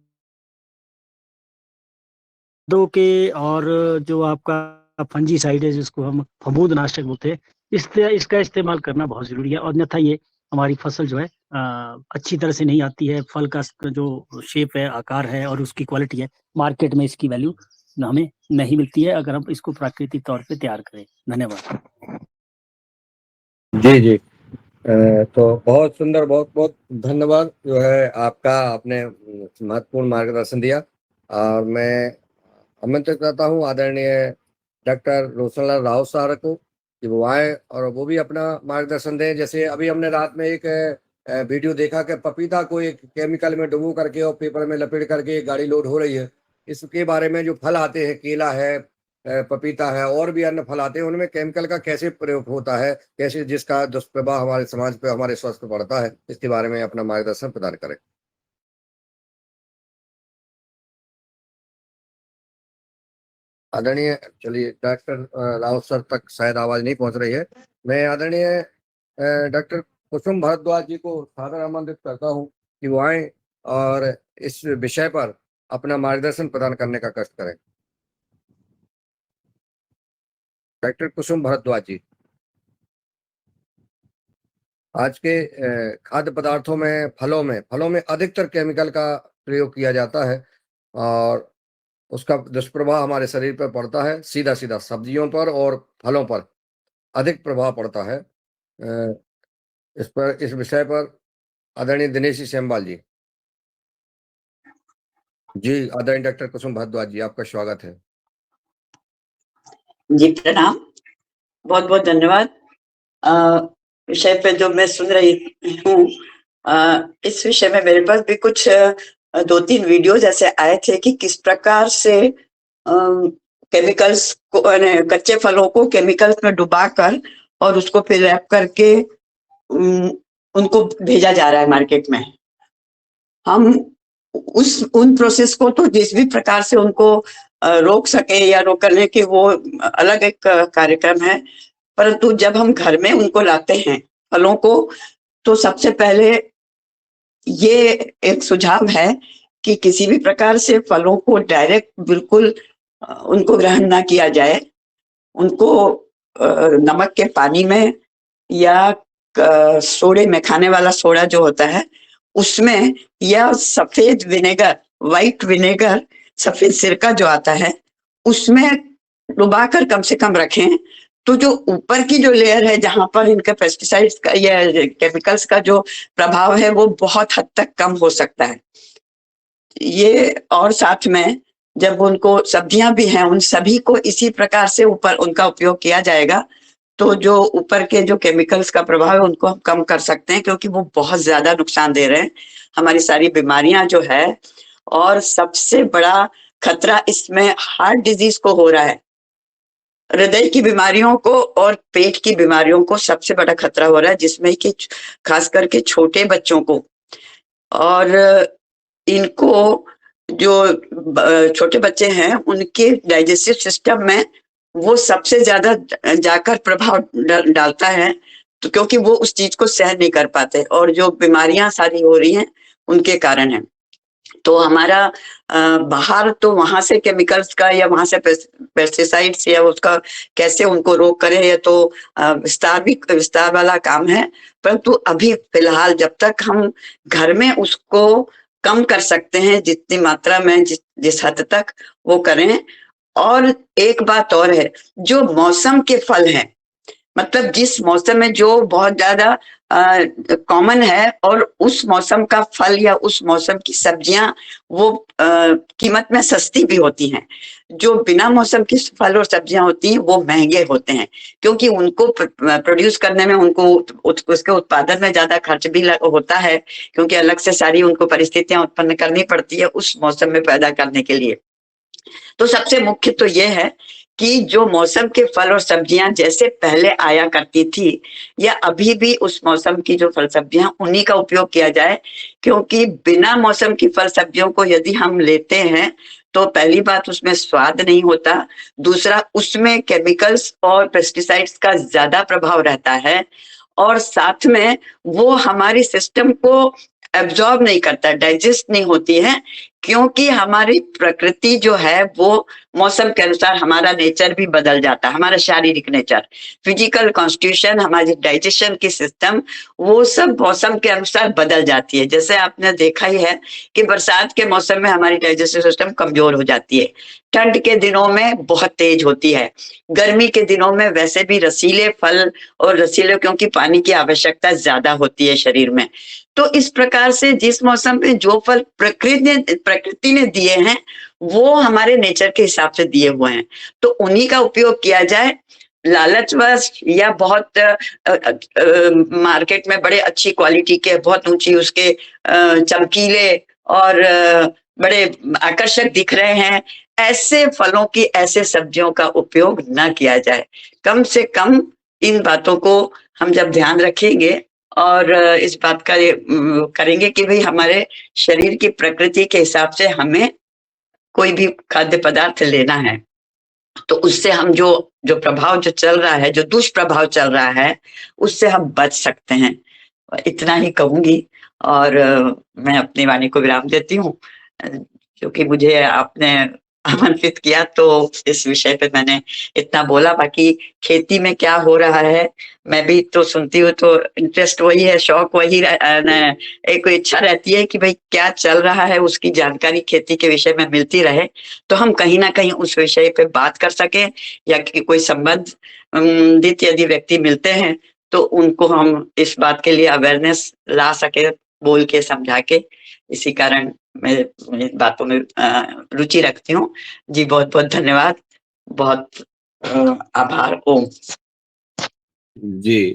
के और जो आपका फंजीसाइड है जिसको हम फफूंदनाशक बोलते हैं, इसका इस्तेमाल करना बहुत जरूरी है। और अन्यथा ये हमारी फसल जो है अच्छी तरह से नहीं आती है। फल का जो शेप है, आकार है और उसकी क्वालिटी है, मार्केट में इसकी वैल्यू हमें नहीं मिलती है अगर हम इसको प्राकृतिक तौर पे तैयार करें। धन्यवाद। जी जी। तो बहुत सुंदर, बहुत बहुत धन्यवाद जो है आपका, आपने महत्वपूर्ण मार्गदर्शन दिया। और मैं आमंत्रित करता हूँ आदरणीय डॉक्टर रोशनलाल राव सर को कि वो आए और वो भी अपना मार्गदर्शन दें। जैसे अभी हमने रात में एक वीडियो देखा कि पपीता को एक केमिकल में डुबो करके और पेपर में लपेट करके एक गाड़ी लोड हो रही है। इसके बारे में जो फल आते हैं, केला है, पपीता है, और भी अन्य फल आते हैं, उनमें केमिकल का कैसे प्रयोग होता है, कैसे जिसका दुष्प्रभाव हमारे समाज पे, हमारे स्वास्थ्य पे पड़ता है, इसके बारे में अपना मार्गदर्शन प्रदान करें। आदरणीय, चलिए डॉक्टर राव सर तक शायद आवाज नहीं पहुंच रही है। मैं आदरणीय डॉक्टर कुसुम भारद्वाज जी को सादर आमंत्रित करता हूं कि वो आए और इस विषय पर अपना मार्गदर्शन प्रदान करने का कष्ट करें। डॉक्टर कुसुम भारद्वाज जी। आज के खाद्य पदार्थों में, फलों में अधिकतर केमिकल का प्रयोग किया जाता है और उसका दुष्प्रभाव हमारे शरीर पर पड़ता है। सीधा सीधा सब्जियों पर और फलों पर अधिक प्रभाव पड़ता है। इस विषय पर आदरणीय दिनेश सेमवाल जी। जी, आदरणीय डॉक्टर कुसुम भारद्वाज जी, आपका स्वागत है। जी प्रणाम, बहुत बहुत धन्यवाद। विषय पे जो मैं सुन रही हूँ, इस विषय में मेरे पास भी कुछ 2-3 वीडियो जैसे आए थे कि किस प्रकार से केमिकल्स को, कच्चे फलों को केमिकल्स में डुबाकर और उसको फिर रैप करके उनको भेजा जा रहा है मार्केट में। हम उन प्रोसेस को तो जिस भी प्रकार से उनको रोक सके या रोकने की वो अलग एक कार्यक्रम है, परंतु जब हम घर में उनको लाते हैं फलों को, तो सबसे पहले ये एक सुझाव है कि किसी भी प्रकार से फलों को डायरेक्ट बिल्कुल उनको ग्रहण ना किया जाए। उनको नमक के पानी में या सोडे में, खाने वाला सोडा जो होता है उसमें, या सफेद विनेगर, व्हाइट विनेगर, सफेद सिरका जो आता है उसमें डुबाकर कम से कम रखें, तो जो ऊपर की जो लेयर है जहां पर इनका पेस्टिसाइड्स का या केमिकल्स का जो प्रभाव है वो बहुत हद तक कम हो सकता है ये। और साथ में जब उनको सब्जियां भी हैं उन सभी को इसी प्रकार से ऊपर उनका उपयोग किया जाएगा तो जो ऊपर के जो केमिकल्स का प्रभाव है उनको हम कम कर सकते हैं, क्योंकि वो बहुत ज्यादा नुकसान दे रहे हैं। हमारी सारी बीमारियां जो है, और सबसे बड़ा खतरा इसमें हार्ट डिजीज को हो रहा है, हृदय की बीमारियों को और पेट की बीमारियों को सबसे बड़ा खतरा हो रहा है, जिसमें कि खास करके छोटे बच्चों को। और इनको जो छोटे बच्चे हैं उनके डाइजेस्टिव सिस्टम में वो सबसे ज्यादा जाकर प्रभाव डालता है, तो क्योंकि वो उस चीज को सहन नहीं कर पाते और जो बीमारियां सारी हो रही हैं उनके कारण है। तो हमारा बाहर तो वहां से केमिकल्स का या वहां से पेस्टिसाइड्स या उसका कैसे उनको रोक करें, ये तो विस्तार वाला काम है। परंतु अभी फिलहाल जब तक हम घर में उसको कम कर सकते हैं जितनी मात्रा में जिस हद तक वो करें। और एक बात और है, जो मौसम के फल हैं, मतलब जिस मौसम में जो बहुत ज्यादा कॉमन है और उस मौसम का फल या उस मौसम की सब्जियां वो कीमत में सस्ती भी होती हैं। जो बिना मौसम की फल और सब्जियां होती हैं वो महंगे होते हैं, क्योंकि उनको प्रोड्यूस करने में उनको उसके उत्पादन में ज्यादा खर्च भी होता है, क्योंकि अलग से सारी उनको परिस्थितियां उत्पन्न करनी पड़ती है उस मौसम में पैदा करने के लिए। तो सबसे मुख्य तो ये है कि जो मौसम के फल और सब्जियां जैसे पहले आया करती थी या अभी भी उस मौसम की जो फल सब्जियां उन्हीं का उपयोग किया जाए, क्योंकि बिना मौसम की फल सब्जियों को यदि हम लेते हैं तो पहली बात उसमें स्वाद नहीं होता, दूसरा उसमें केमिकल्स और पेस्टिसाइड्स का ज्यादा प्रभाव रहता है, और साथ में वो हमारी सिस्टम को एब्जॉर्ब नहीं करता, डाइजेस्ट नहीं होती है, क्योंकि हमारी प्रकृति जो है वो मौसम के अनुसार हमारा नेचर भी बदल जाता है, हमारा शारीरिक नेचर, फिजिकल कॉन्स्टिट्यूशन, हमारी डाइजेशन की सिस्टम, वो सब मौसम के अनुसार बदल जाती है। जैसे आपने देखा ही है कि बरसात के मौसम में हमारी डाइजेस्टिव सिस्टम कमजोर हो जाती है, ठंड के दिनों में बहुत तेज होती है, गर्मी के दिनों में वैसे भी रसीले फल और रसीले, क्योंकि पानी की आवश्यकता ज्यादा होती है शरीर में। तो इस प्रकार से जिस मौसम में जो फल प्रकृति ने दिए हैं वो हमारे नेचर के हिसाब से दिए हुए हैं, तो उन्हीं का उपयोग किया जाए। लालचवश या बहुत मार्केट में बड़े अच्छी क्वालिटी के, बहुत ऊंची उसके चमकीले और बड़े आकर्षक दिख रहे हैं, ऐसे फलों की, ऐसे सब्जियों का उपयोग न किया जाए। कम से कम इन बातों को हम जब ध्यान रखेंगे और इस बात का करेंगे कि भाई हमारे शरीर की प्रकृति के हिसाब से हमें कोई भी खाद्य पदार्थ लेना है, तो उससे हम जो प्रभाव जो चल रहा है, जो दुष्प्रभाव चल रहा है, उससे हम बच सकते हैं। इतना ही कहूंगी और मैं अपनी वाणी को विराम देती हूँ, क्योंकि मुझे आपने आमंत्रित किया तो इस विषय पे मैंने इतना बोला। बाकी खेती में क्या हो रहा है मैं भी तो सुनती हूँ, तो इंटरेस्ट वही है, शौक वही, एक इच्छा रहती है कि भाई क्या चल रहा है उसकी जानकारी खेती के विषय में मिलती रहे, तो हम कहीं ना कहीं उस विषय पे बात कर सके, या कि कोई संबंधित यदि व्यक्ति मिलते हैं तो उनको हम इस बात के लिए अवेयरनेस ला सके, बोल के समझा के। इसी कारण मैं बातों में रुचि रखती हूँ। जी बहुत बहुत धन्यवाद, बहुत आभार। ओम जी।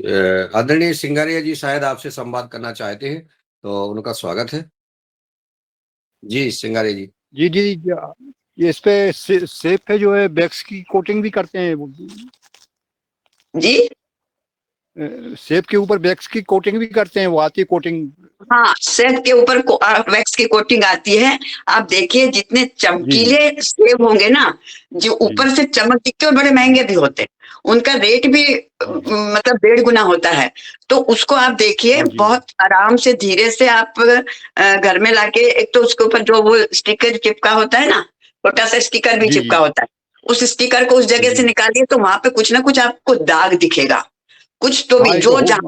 आदरणीय सिंगारिया जी शायद आपसे संवाद करना चाहते हैं, तो उनका स्वागत है। जी सिंगारिया जी। जी जी, ये इस पे सेब पे जो है वैक्स की कोटिंग भी करते हैं जी, सेब के ऊपर वैक्स की कोटिंग भी करते हैं, वो आती है कोटिंग। हाँ, सेब के ऊपर वैक्स की कोटिंग आती है। आप देखिए जितने चमकीले सेब होंगे ना, जो ऊपर से चमक दिखते और बड़े महंगे भी होते हैं, उनका रेट भी मतलब 1.5 गुना होता है। तो उसको आप देखिए, बहुत आराम से धीरे से आप घर में लाके, एक तो उसके ऊपर जो वो स्टिकर चिपका होता है ना, छोटा सा स्टिकर भी चिपका होता है, उस स्टिकर को उस जगह से निकालिए तो वहां पे कुछ ना कुछ आपको दाग दिखेगा, कुछ तो भी, जो जहाँ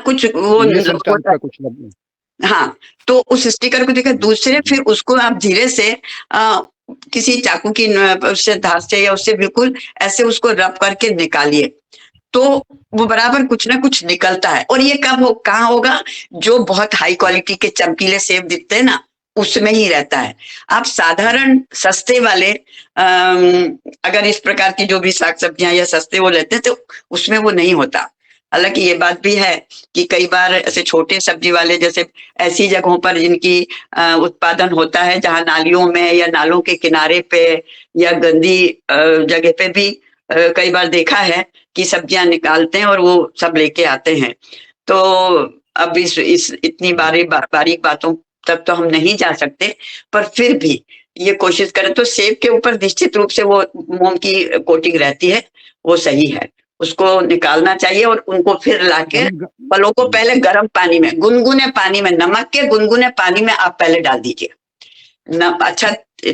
कुछ वो हाँ, तो उस स्टिकर को देखा, दूसरे फिर उसको आप धीरे से किसी चाकू की उससे धार से या उससे बिल्कुल ऐसे उसको रब करके निकालिए, तो वो बराबर कुछ ना कुछ निकलता है। और ये कहाँ होगा? जो बहुत हाई क्वालिटी के चमकीले सेब दिखते हैं ना, उसमें ही रहता है। आप साधारण सस्ते वाले अगर इस प्रकार की जो भी साग सब्जियां या सस्ते वो लेते हैं तो उसमें वो नहीं होता। हालांकि ये बात भी है कि कई बार ऐसे छोटे सब्जी वाले जैसे ऐसी जगहों पर जिनकी उत्पादन होता है जहां नालियों में या नालों के किनारे पे या गंदी जगह पे भी कई बार देखा है कि सब्जियां निकालते हैं और वो सब लेके आते हैं। तो अब इस इतनी बारीक बातों तक तो हम नहीं जा सकते, पर फिर भी ये कोशिश करें तो सेब के ऊपर निश्चित रूप से वो मोम की कोटिंग रहती है, वो सही है। उसको निकालना चाहिए और उनको फिर लाके फलों को पहले गर्म पानी में, गुनगुने पानी में, नमक के गुनगुने पानी में आप पहले डाल दीजिए। अच्छा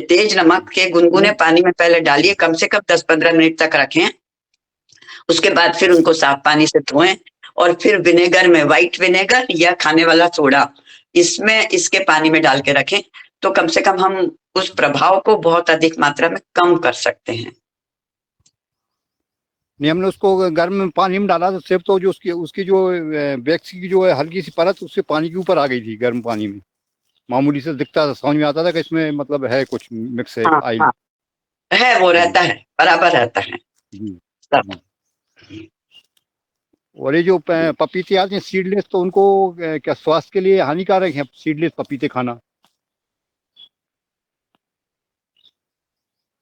तेज नमक के गुनगुने पानी में पहले डालिए, कम से कम 10-15 मिनट तक रखें। उसके बाद फिर उनको साफ पानी से धोएं और फिर विनेगर में, व्हाइट विनेगर या खाने वाला सोडा, इसमें इसके पानी में डाल के रखें, तो कम से कम हम उस प्रभाव को बहुत अधिक मात्रा में कम कर सकते हैं। नहीं, हमने उसको गर्म पानी में डाला तो सेब तो जो उसकी जो वैक्स की जो है हल्की सी परत उससे पानी के ऊपर आ गई थी गर्म पानी में। मामूली से दिखता था, समझ में आता था कि इसमें मतलब है कुछ मिक्स है, हाँ, आइल। हाँ, है, वो रहता है, बराबर रहता है जी सब। जी। और ये जो पपीते आते हैं सीडलेस, तो उनको क्या स्वास्थ्य के लिए हानिकारक है सीडलेस पपीते खाना?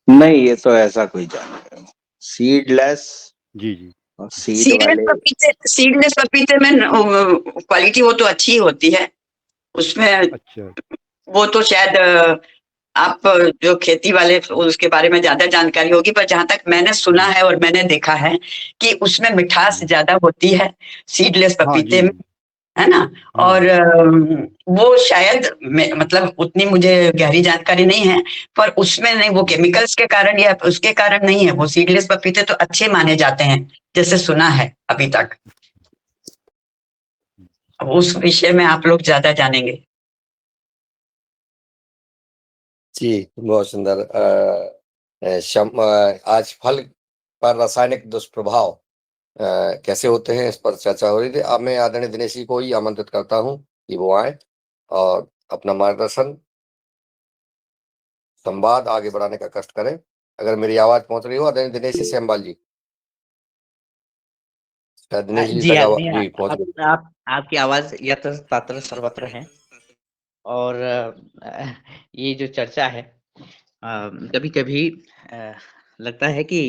नहीं, ये तो ऐसा कोई जानकारी, सीडलेस जी जी। और सीड वाले। सीडलेस पपीते में क्वालिटी वो तो अच्छी होती है उसमें। अच्छा। वो तो शायद आप जो खेती वाले उसके बारे में ज्यादा जानकारी होगी, पर जहां तक मैंने सुना है और मैंने देखा है कि उसमें मिठास ज्यादा होती है सीडलेस हाँ पपीते जी। में, है ना। और वो शायद मतलब उतनी मुझे गहरी जानकारी नहीं है, पर उसमें नहीं, वो केमिकल्स के कारण या उसके कारण नहीं है, वो सीडलेस पपीते तो अच्छे माने जाते हैं जैसे सुना है अभी तक। उस विषय में आप लोग ज्यादा जानेंगे। जी, बहुत सुंदर। आज फल पर रासायनिक दुष्प्रभाव कैसे होते हैं, इस पर चर्चा हो रही थी। अब मैं आदरणीय दिनेश जी को ही आमंत्रित करता हूं कि वो आए और अपना मार्गदर्शन, संवाद आगे बढ़ाने का कष्ट करें। अगर मेरी आवाज पहुंच रही हो आदरणीय दिनेश जी, श्यामबाल जी, दिनेश जी जी तक आदरणीय, जी पहुंच गई। आपकी आवाज यत्र तत्र सर्वत्र है। और ये जो चर्चा है, कभी कभी लगता है कि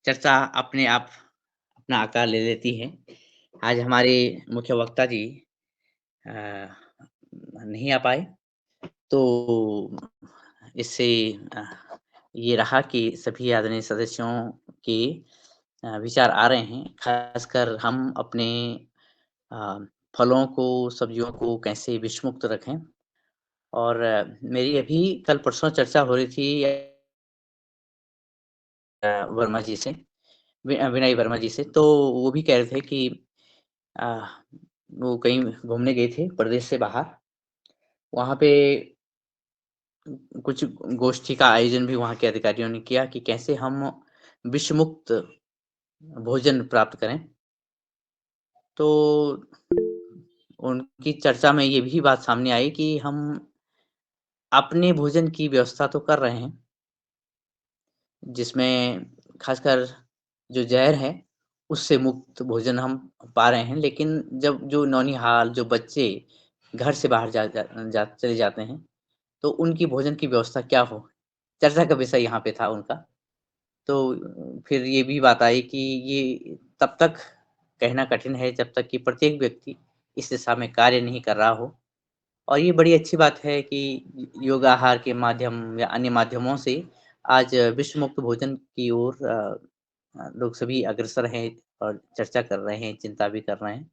चर्चा अपने आप अपना आकार ले लेती है। आज हमारे मुख्य वक्ता जी नहीं आ पाए, तो इससे अ, ये रहा कि सभी आदरणीय सदस्यों के विचार आ रहे हैं। खासकर हम अपने अ, फलों को, सब्जियों को कैसे विषमुक्त रखें। और मेरी अभी कल-परसों चर्चा हो रही थी वर्मा जी से, विनय वर्मा जी से, तो वो भी कह रहे थे कि अ, वो कहीं घूमने गए थे प्रदेश से बाहर। वहाँ पे कुछ गोष्ठी का आयोजन भी वहाँ के अधिकारियों ने किया कि कैसे हम विषमुक्त भोजन प्राप्त करें। तो उनकी चर्चा में ये भी बात सामने आई कि हम अपने भोजन की व्यवस्था तो कर रहे हैं, जिसमें खासकर जो ज़हर है, उससे मुक्त भोजन हम पा रहे हैं। लेकिन जब जो नौनिहाल, जो बच्चे घर से बाहर चले जाते हैं, तो उनकी भोजन की व्यवस्था क्या हो? चर्चा का विषय यहाँ पे था उनका। तो फिर ये भी बात आई कि ये तब तक कहना कठिन है जब तक कि प्रत्येक व्यक्ति इस दिशा में कार्य नहीं कर रहा हो। और ये बड़ी अच्छी बात है कि योगाहार के माध्यम या अन्य माध्यमों से आज विश्व मुक्त भोजन की ओर लोग सभी अग्रसर हैं और चर्चा कर रहे हैं, चिंता भी कर रहे हैं।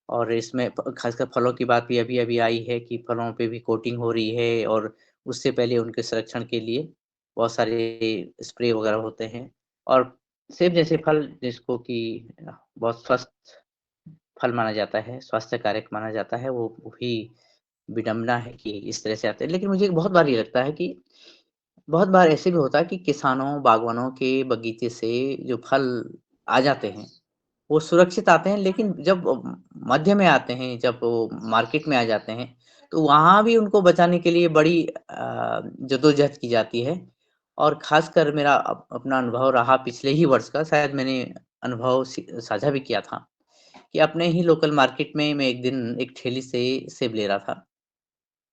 और इसमें खासकर फलों की बात भी अभी-अभी आई है कि फलों पे भी कोटिंग हो रही है और उससे पहले उनके संरक्षण के लिए बहुत सारे स्प्रे वगैरह होते हैं। और सेब जैसे फल जिसको कि बहुत स्वस्थ फल माना जाता है, स्वास्थ्य कारक माना जाता है, वो भी विडंबना है कि इस तरह से आते हैं। लेकिन मुझे बहुत बार ये लगता है कि बहुत बार ऐसे भी होता है कि किसानों, बागवानों के बगीचे से जो फल आ जाते हैं, वो सुरक्षित आते हैं, लेकिन जब मध्य में आते हैं, जब वो मार्केट में आ जाते हैं, तो वहाँ भी उनको बचाने के लिए बड़ी जद्दोजहद की जाती है। और ख़ासकर मेरा अपना अनुभव रहा पिछले ही वर्ष का, शायद मैंने अनुभव साझा भी किया था, कि अपने ही लोकल मार्केट में मैं एक दिन एक ठेली से सेब ले रहा था।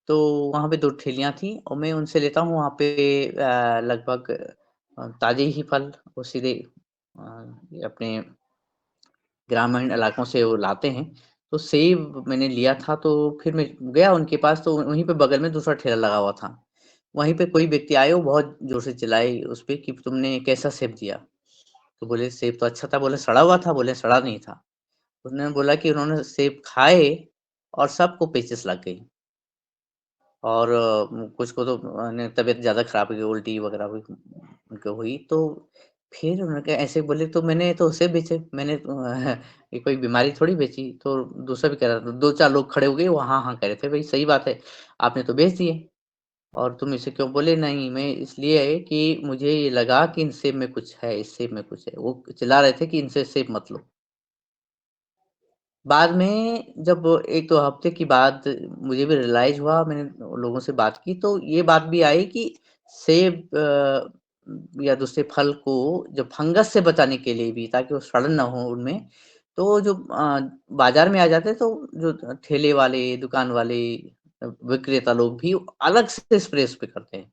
तो वहाँ पे 2 ठेलियाँ थी और मैं उनसे लेता हूँ वहाँ पे लगभग ताज़े ही फल वो सीधे अपने ग्रामीण इलाकों से वो लाते हैं। तो सेब मैंने लिया था, तो फिर मैं गया उनके पास, तो वहीं पे बगल में दूसरा ठेला लगा हुआ था। वहीं पे कोई व्यक्ति आए, वो बहुत ज़ोर से चिल्लाए उस पे कि तुमने कैसा सेब दिया? तो बोले सेब तो अच्छा था, बोले सड़ा हुआ था? बोले सड़ा नहीं था। उन्होंने बोला कि उन्होंने सेब खाए और सबको पेचिश लग गई। और कुछ को तो तबीयत ज़्यादा ख़राब हो गई, उल्टी वग़ैरह हुई उनको हुई। तो फिर उन्होंने कहा ऐसे बोले, तो मैंने तो सेब बेचे, मैंने तो ये कोई बीमारी थोड़ी बेची। तो दूसरा भी कह रहा था, 2-4 लोग खड़े हो गए, वो हाँ, हाँ कह रहे थे, भई सही बात है, आपने तो बेच दिए और तुम इसे क्यों बोले? नहीं, मैं इसलिए कि मुझे ये लगा कि इन सेब में कुछ है, इस सेब में कुछ है। वो चिल्ला रहे थे कि इनसे सेब मत लो। बाद में जब 1-2 हफ्ते की बाद मुझे भी रियलाइज़ हुआ, मैंने लोगों से बात की, तो ये बात भी आई कि सेब या दूसरे फल को जब फंगस से बचाने के लिए भी, ताकि वो सड़न ना हो उनमें, तो जो बाज़ार में आ जाते हैं, तो जो ठेले वाले, दुकान वाले विक्रेता लोग भी अलग से स्प्रे उस पे करते हैं।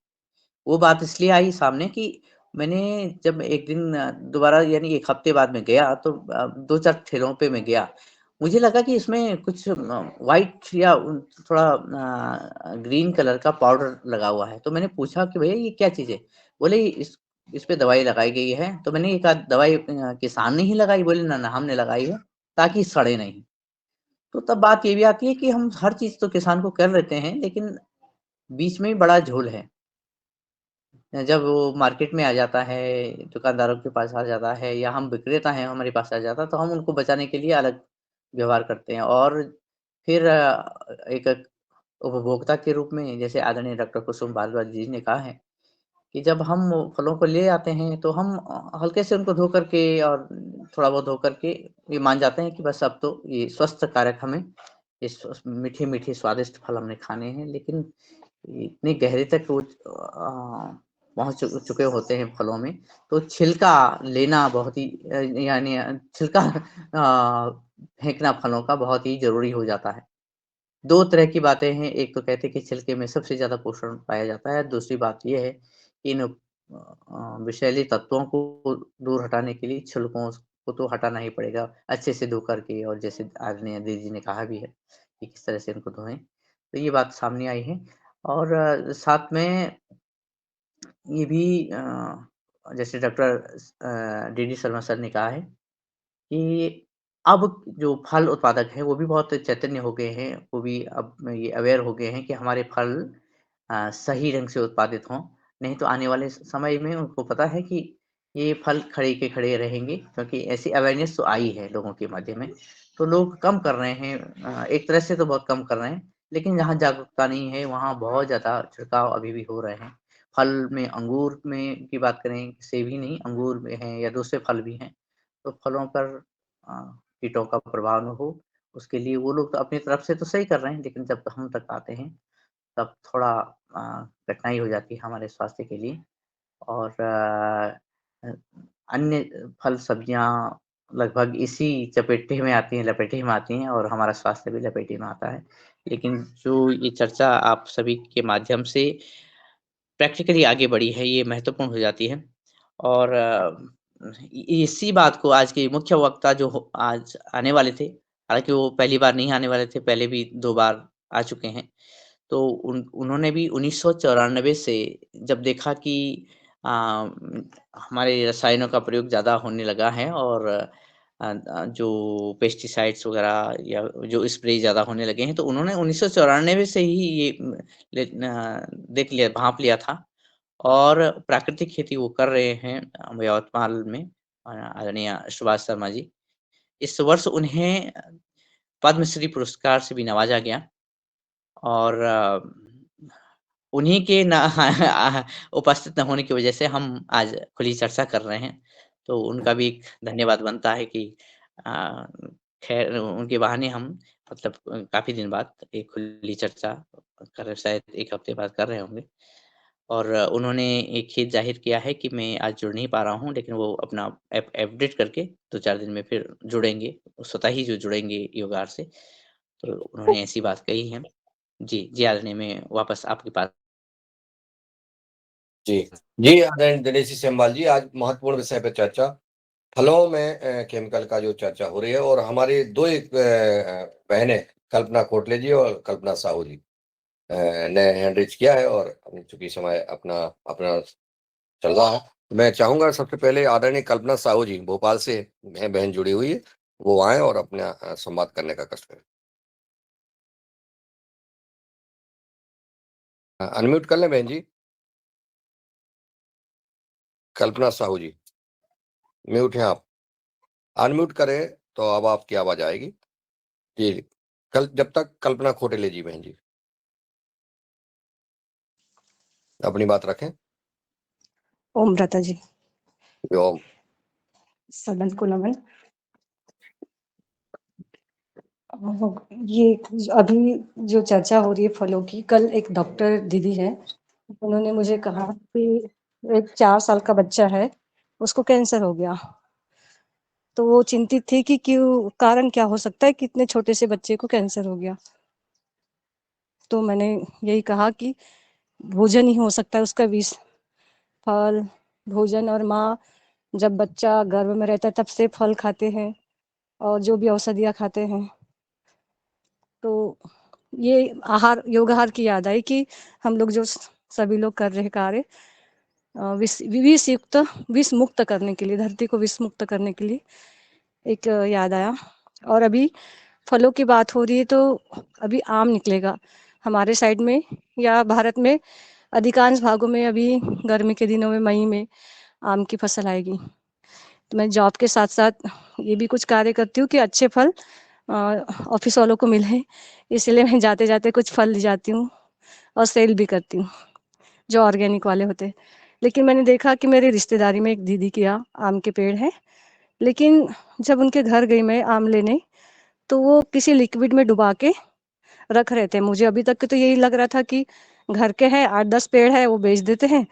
वो बात इसलिए आई सामने कि मैंने जब एक दिन दोबारा यानी 1 हफ्ते बाद मैं गया, तो 2-4 ठेलों पे मैं गया। मुझे लगा कि इसमें कुछ व्हाइट या थोड़ा ग्रीन कलर का पाउडर लगा हुआ है। तो मैंने पूछा कि भैया ये क्या चीज़ है? बोले इस पे दवाई लगाई गई है। तो मैंने कहा दवाई किसान ने ही लगाई? बोले ना, ना हमने लगाई है ताकि सड़े नहीं। तो तब बात ये भी आती है कि हम हर चीज़ तो किसान को कर लेते हैं, लेकिन बीच में बड़ा झोल है। जब वो मार्केट में आ जाता है, दुकानदारों के पास आ जाता है या हम विक्रेता हैं, हमारे पास आ जाता है, तो हम उनको बचाने के लिए अलग व्यवहार करते हैं। और फिर एक उपभोक्ता के रूप में, जैसे आदरणीय डॉक्टर कुसुम भारद्वाज जी ने कहा है कि जब हम वो फलों को ले आते हैं, तो हम हल्के से उनको धो करके और थोड़ा बहुत धो करके ये मान जाते हैं कि बस अब तो ये स्वस्थ कारक हमें मीठे-मीठे स्वादिष्ट फल हमने खाने हैं। लेकिन इतनी गहरे तक वो पहुँच चुके होते हैं फलों में, तो छिलका लेना बहुत ही यानी छिलका फेंकना फलों का बहुत ही ज़रूरी हो जाता है। 2 तरह की बातें हैं, एक तो कहते हैं कि छिलके में सबसे ज़्यादा पोषण पाया जाता है, दूसरी बात ये है कि इन विषैले तत्वों को दूर हटाने के लिए छिलकों को तो हटाना ही पड़ेगा, अच्छे से धो कर के। और जैसे आदरणीय दीदी जी ने कहा भी है कि किस तरह से इनको धोएँ, तो ये बात सामने आई है। और साथ में ये भी जैसे डॉक्टर डी.डी. शर्मा सर ने कहा है कि अब जो फल उत्पादक हैं, वो भी बहुत चैतन्य हो गए हैं, वो भी अब ये अवेयर हो गए हैं कि हमारे फल सही ढंग से उत्पादित हों, नहीं तो आने वाले समय में उनको पता है कि ये फल खड़े के खड़े रहेंगे, क्योंकि ऐसी अवेयरनेस तो आई है लोगों के मध्य में। तो लोग कम कर रहे हैं, एक तरह से तो बहुत कम कर रहे हैं, लेकिन जहाँ जागरूकता नहीं है, वहाँ बहुत ज़्यादा छिड़काव अभी भी हो रहे हैं। फल में अंगूर में की बात करें, सेब ही नहीं, अंगूर में हैं या दूसरे फल भी हैं, तो फलों पर अ, कीटों का प्रभाव न हो, उसके लिए वो लोग तो अपनी तरफ से तो सही कर रहे हैं, लेकिन जब हम तक आते हैं, तब थोड़ा कठिनाई हो जाती है हमारे स्वास्थ्य के लिए। और अ, अन्य फल सब्जियाँ लगभग इसी चपेटे में आती हैं, लपेटे में आती हैं और हमारा स्वास्थ्य भी लपेटे में आता है। लेकिन जो ये चर्चा आप सभी के माध्यम से प्रैक्टिकली आगे बढ़ी है, ये महत्वपूर्ण हो जाती है। और इसी बात को आज के मुख्य वक्ता जो आज आने वाले थे, हालाँकि वो पहली बार नहीं आने वाले थे, पहले भी 2 बार आ चुके हैं। तो उन्होंने भी 1994 से जब देखा कि हमारे रसायनों का प्रयोग ज़्यादा होने लगा है और जो पेस्टिसाइड्स वगैरह या जो स्प्रे ज़्यादा होने लगे हैं, तो उन्होंने 1994 से ही ये देख लिया, भाँप लिया था और प्राकृतिक खेती वो कर रहे हैं यवतमाल में, आदरणीय सुभाष शर्मा जी। इस वर्ष उन्हें पद्मश्री पुरस्कार से भी नवाजा गया। और उन्हीं के ना उपस्थित न होने की वजह से हम आज खुली चर्चा कर रहे हैं। तो उनका भी एक धन्यवाद बनता है कि अ, खैर उनके बहाने हम मतलब काफ़ी दिन बाद एक खुली चर्चा कर शायद 1 हफ्ते बाद कर रहे होंगे। और उन्होंने एक खेद ज़ाहिर किया है कि मैं आज जुड़ नहीं पा रहा हूँ, लेकिन वो अपना ऐप अपडेट करके 2-4 दिन में फिर जुड़ेंगे, स्वतः ही जो जुड़ेंगे योगार से। तो उन्होंने ऐसी बात कही है। जी, जी आदरणीय मैं वापस आपके पास जी। जी, आदरणीय दिनेश जी सेमवाल जी, आज महत्वपूर्ण विषय पे चर्चा, फलों में केमिकल का जो चर्चा हो रही है और हमारी 2 एक बहनें कल्पना कोटले जी और कल्पना साहू जी ने हैंड रेज़ किया है और चूँकि समय अपना अपना चल रहा है। तो मैं चाहूँगा सबसे पहले आदरणीय कल्पना साहू जी, भोपाल से हैं बहन जुड़ी हुई है, वो आएँ और अपना संवाद करने का कष्ट करें। अनम्यूट कर लें बहन जी। कल्पना साहू जी, म्यूट हैं आप। अनम्यूट करें तो अब आपकी आवाज़ आएगी। जी, कल जब तक कल्पना खोटेले जी बहन जी, अपनी बात रखें। ओम व्रता जी, ओम। सदन को नमन। ये अभी जो चर्चा हो रही है फलों की, कल एक डॉक्टर दीदी है, उन्होंने मुझे कहा कि एक 4 साल का बच्चा है, उसको कैंसर हो गया। तो वो चिंतित थी कि क्यों, कारण क्या हो सकता है कि इतने छोटे से बच्चे को कैंसर हो गया। तो मैंने यही कहा कि भोजन ही हो सकता है उसका विष, फल, भोजन। और माँ जब बच्चा गर्भ में रहता है तब से फल खाते हैं और जो भी औषधियाँ खाते हैं। तो ये योग आहार की याद आई कि हम लोग जो सभी लोग कर रहे कार्य विष युक्त, विष मुक्त करने के लिए, धरती को विष मुक्त करने के लिए एक याद आया। और अभी फलों की बात हो रही है तो अभी आम निकलेगा हमारे साइड में या भारत में अधिकांश भागों में। अभी गर्मी के दिनों में मई में आम की फसल आएगी। तो मैं जॉब के साथ साथ ये भी कुछ कार्य करती हूँ कि अच्छे फल ऑफिस वालों को मिले, इसलिए मैं जाते जाते कुछ फल ले जाती हूँ और सेल भी करती हूँ जो ऑर्गेनिक वाले होते हैं। लेकिन मैंने देखा कि मेरी रिश्तेदारी में एक दीदी के यहाँ आम के पेड़ हैं, लेकिन जब उनके घर गई मैं आम लेने तो वो किसी लिक्विड में डुबा के रख रहे थे। मुझे अभी तक तो यही लग रहा था कि घर के हैं, 8-10 पेड़ है, वो बेच देते हैं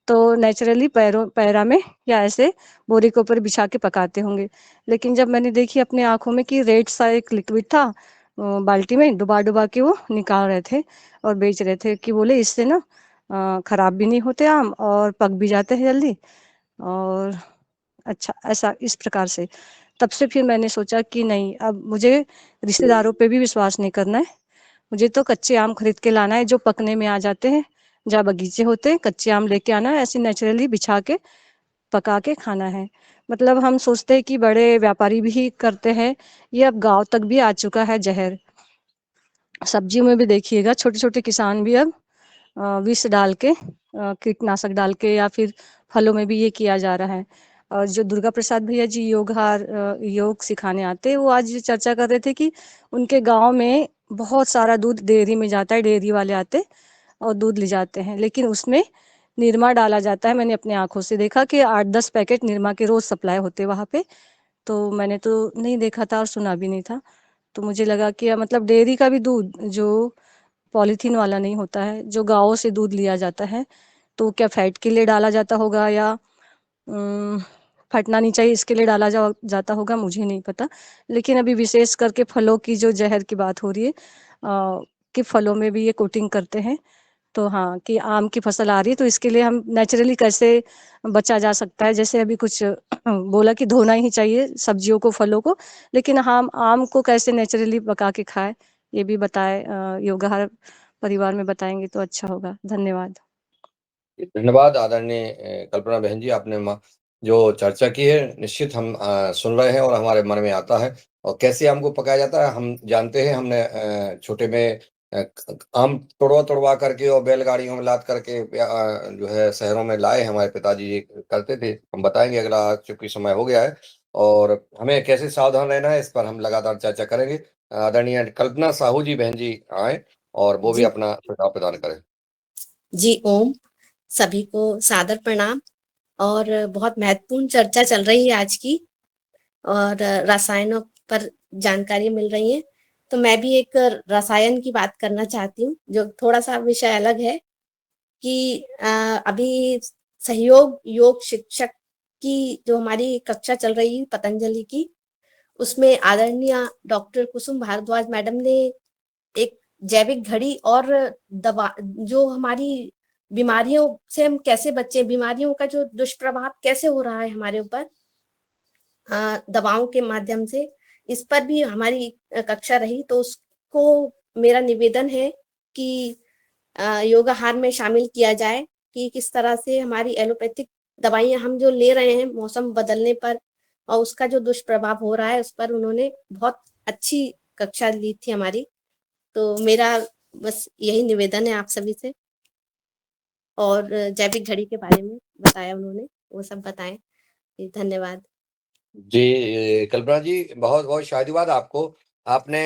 तो नेचुरली पैरा में या ऐसे बोरी के ऊपर बिछा के पकाते होंगे। लेकिन जब मैंने देखी अपनी आंखों में कि रेड सा एक लिक्विड था, बाल्टी में डुबा डुबा के वो निकाल रहे थे और बेच रहे थे, कि बोले इससे ना खराब भी नहीं होते आम और पक भी जाते हैं जल्दी। और अच्छा, ऐसा इस प्रकार से तब से फिर मैंने सोचा कि नहीं, अब मुझे रिश्तेदारों पे भी विश्वास नहीं करना है। मुझे तो कच्चे आम खरीद के लाना है जो पकने में आ जाते हैं, जहाँ बगीचे होते हैं कच्चे आम लेके आना है, ऐसे नेचुरली बिछा के पका के खाना है। मतलब हम सोचते हैं कि बड़े व्यापारी भी करते हैं, ये अब गाँव तक भी आ चुका है ज़हर। सब्जियों में भी देखिएगा छोटे-छोटे किसान भी अब विष डाल के, कीटनाशक डाल के, या फिर फलों में भी ये किया जा रहा है। और जो दुर्गा प्रसाद भैया जी योग सिखाने आते हैं, वो आज चर्चा कर रहे थे कि उनके गाँव में बहुत सारा दूध डेयरी में जाता है, डेयरी वाले आते और दूध ले जाते हैं, लेकिन उसमें निरमा डाला जाता है। मैंने अपनी आँखों से देखा कि 8-10 पैकेट निरमा के रोज़ सप्लाई होते वहाँ पे। तो मैंने तो नहीं देखा था और सुना भी नहीं था। तो मुझे लगा कि मतलब डेयरी का भी दूध जो पॉलीथीन वाला नहीं होता है, जो गाँव से दूध लिया जाता है, तो क्या फैट के लिए डाला जाता होगा या उम, फटना नहीं चाहिए इसके लिए डाला जाता होगा, मुझे नहीं पता। लेकिन अभी विशेष करके फलों की जो ज़हर की बात हो रही है, कि फलों में भी ये कोटिंग करते हैं। तो हाँ, कि आम की फसल आ रही है तो इसके लिए हम नेचुरली कैसे बचा जा सकता है, जैसे अभी कुछ बोला कि धोना ही चाहिए सब्जियों को, फलों को, लेकिन हम आम को कैसे नेचुरली पका के खाएँ, ये भी बताएँ। योगाहार परिवार में बताएँगे तो अच्छा होगा। धन्यवाद। धन्यवाद आदरणीय कल्पना बहन जी, आपने जो चर्चा की है निश्चित हम सुन रहे हैं और हमारे मन में आता है और कैसे आम को पकाया जाता है हम जानते हैं। हमने छोटे में आम तोड़वा करके और बैलगाड़ियों में लाद करके जो है शहरों में लाए, हमारे पिताजी ये करते थे। हम बताएंगे अगला, चूंकि समय हो गया है और हमें कैसे सावधान रहना है इस पर हम लगातार चर्चा करेंगे। आदरणीय कल्पना साहू जी बहन जी आए और वो भी जी। अपना सुझाव प्रदान करें। जी ओम, सभी को सादर प्रणाम। और बहुत महत्वपूर्ण चर्चा चल रही है आज की, और रसायनों पर जानकारी मिल रही है। तो मैं भी एक रसायन की बात करना चाहती हूँ, जो थोड़ा सा विषय अलग है कि अभी सहयोग योग शिक्षक की जो हमारी कक्षा चल रही है पतंजलि की, उसमें आदरणीय डॉक्टर कुसुम भारद्वाज मैडम ने एक जैविक घड़ी और दवा, जो हमारी बीमारियों से हम कैसे बचें, बीमारियों का जो दुष्प्रभाव कैसे हो रहा है हमारे ऊपर दवाओं के माध्यम से, इस पर भी हमारी कक्षा रही। तो उसको मेरा निवेदन है कि योगाहार में शामिल किया जाए कि किस तरह से हमारी एलोपैथिक दवाइयां हम जो ले रहे हैं मौसम बदलने पर और उसका जो दुष्प्रभाव हो रहा है, उस पर उन्होंने बहुत अच्छी कक्षा ली थी हमारी। तो मेरा बस यही निवेदन है आप सभी से। और जैविक घड़ी के बारे में बताया उन्होंने, वो सब बताएं। धन्यवाद जी कल्पना जी, बहुत बहुत शादीवाद आपको। आपने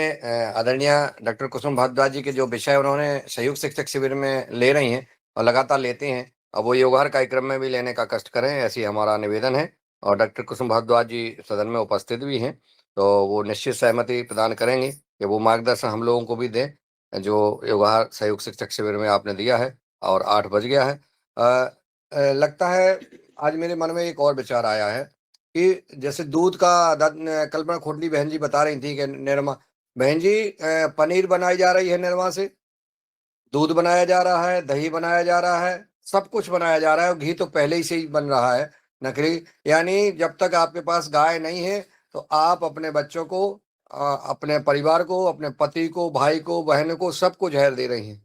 आदरणीय डॉक्टर कुसुम भारद्वाज जी के जो विषय उन्होंने संयुक्त शिक्षक शिविर में ले रही हैं और लगातार लेते हैं, अब वो योगाहार कार्यक्रम में भी लेने का कष्ट करें, ऐसी हमारा निवेदन है। और डॉक्टर कुसुम भारद्वाज जी सदन में उपस्थित भी हैं, तो वो निश्चित सहमति प्रदान करेंगे कि वो मार्गदर्शन हम लोगों को भी दें जो योगाहार संयुक्त शिक्षक शिविर में आपने दिया है। और 8 बज गया है। लगता है आज मेरे मन में एक और विचार आया है कि जैसे दूध का कल्पना खोटली बहन जी बता रही थी कि निर्मा बहन जी पनीर बनाई जा रही है, निर्मा से दूध बनाया जा रहा है, दही बनाया जा रहा है, सब कुछ बनाया जा रहा है और घी तो पहले ही से ही बन रहा है नकली। यानी जब तक आपके पास गाय नहीं है तो आप अपने बच्चों को अपने परिवार को, अपने पति को, भाई को, बहन को, सबको जहर दे रही हैं।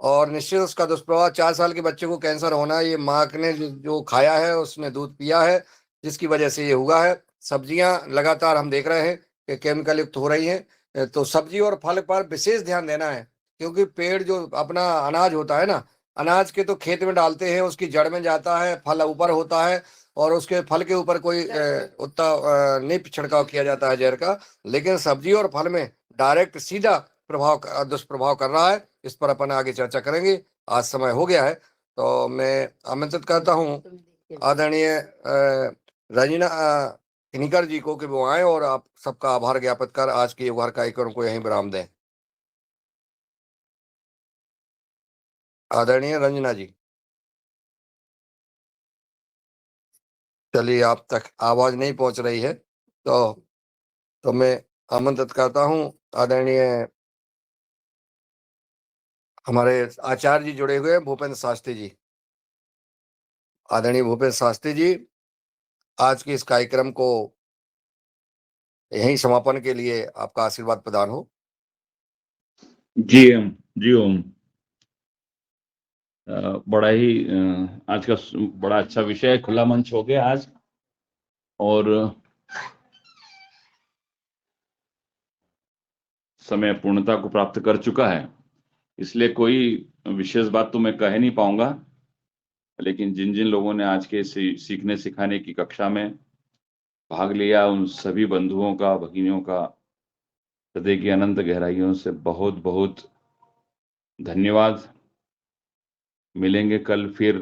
और निश्चित उसका दुष्प्रभाव 4 साल के बच्चे को कैंसर होना, ये माँ ने जो खाया है, उसने दूध पिया है, जिसकी वजह से ये हुआ है। सब्जियां लगातार हम देख रहे हैं कि केमिकल युक्त हो रही हैं, तो सब्जी और फल पर विशेष ध्यान देना है, क्योंकि पेड़ जो अपना अनाज होता है ना, अनाज के तो खेत में डालते हैं, उसकी जड़ में जाता है, फल ऊपर होता है और उसके फल के ऊपर कोई उतना नहीं छिड़काव किया जाता है जहर का, लेकिन सब्जी और फल में डायरेक्ट सीधा दुष्प्रभाव कर रहा है। इस पर अपन आगे चर्चा करेंगे। आज समय हो गया है, तो मैं आमंत्रित करता हूँ आदरणीय रंजना किनीकर जी को कि वो आए और आप सबका आभार ज्ञापित कर आज के योगाहार कार्यक्रम को यहीं विराम दें। आदरणीय रंजना जी, चलिए आप तक आवाज नहीं पहुंच रही है, तो मैं आमंत्रित करता हूँ आदरणीय हमारे आचार्य जी जुड़े हुए हैं, भूपेंद्र शास्त्री जी। आदरणीय भूपेंद्र शास्त्री जी, आज के इस कार्यक्रम को यहीं समापन के लिए आपका आशीर्वाद प्रदान हो। जी ओम। बड़ा ही आज का बड़ा अच्छा विषय, खुला मंच हो गया आज, और समय पूर्णता को प्राप्त कर चुका है, इसलिए कोई विशेष बात तो मैं कह नहीं पाऊंगा, लेकिन जिन जिन लोगों ने आज के सीखने सिखाने की कक्षा में भाग लिया, उन सभी बंधुओं का, भगिनियों का हृदय की अनंत गहराइयों से बहुत बहुत धन्यवाद। मिलेंगे कल फिर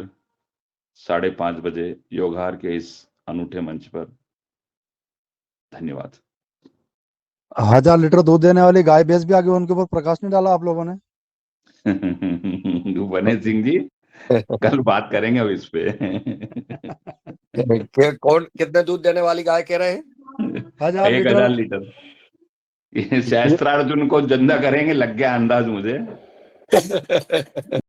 5:30 बजे योगाहार के इस अनूठे मंच पर। धन्यवाद। 1000 लीटर दूध देने वाली गाय भैंस भी आगे, उनके ऊपर प्रकाश नहीं डाला आप लोगों ने? बने सिंह जी, कल बात करेंगे अब इस पे। कौन कितने दूध देने वाली गाय कह रहे हैं? 1000 लीटर। ये शास्त्रार्जुन को जंदा करेंगे, लग गया अंदाज मुझे।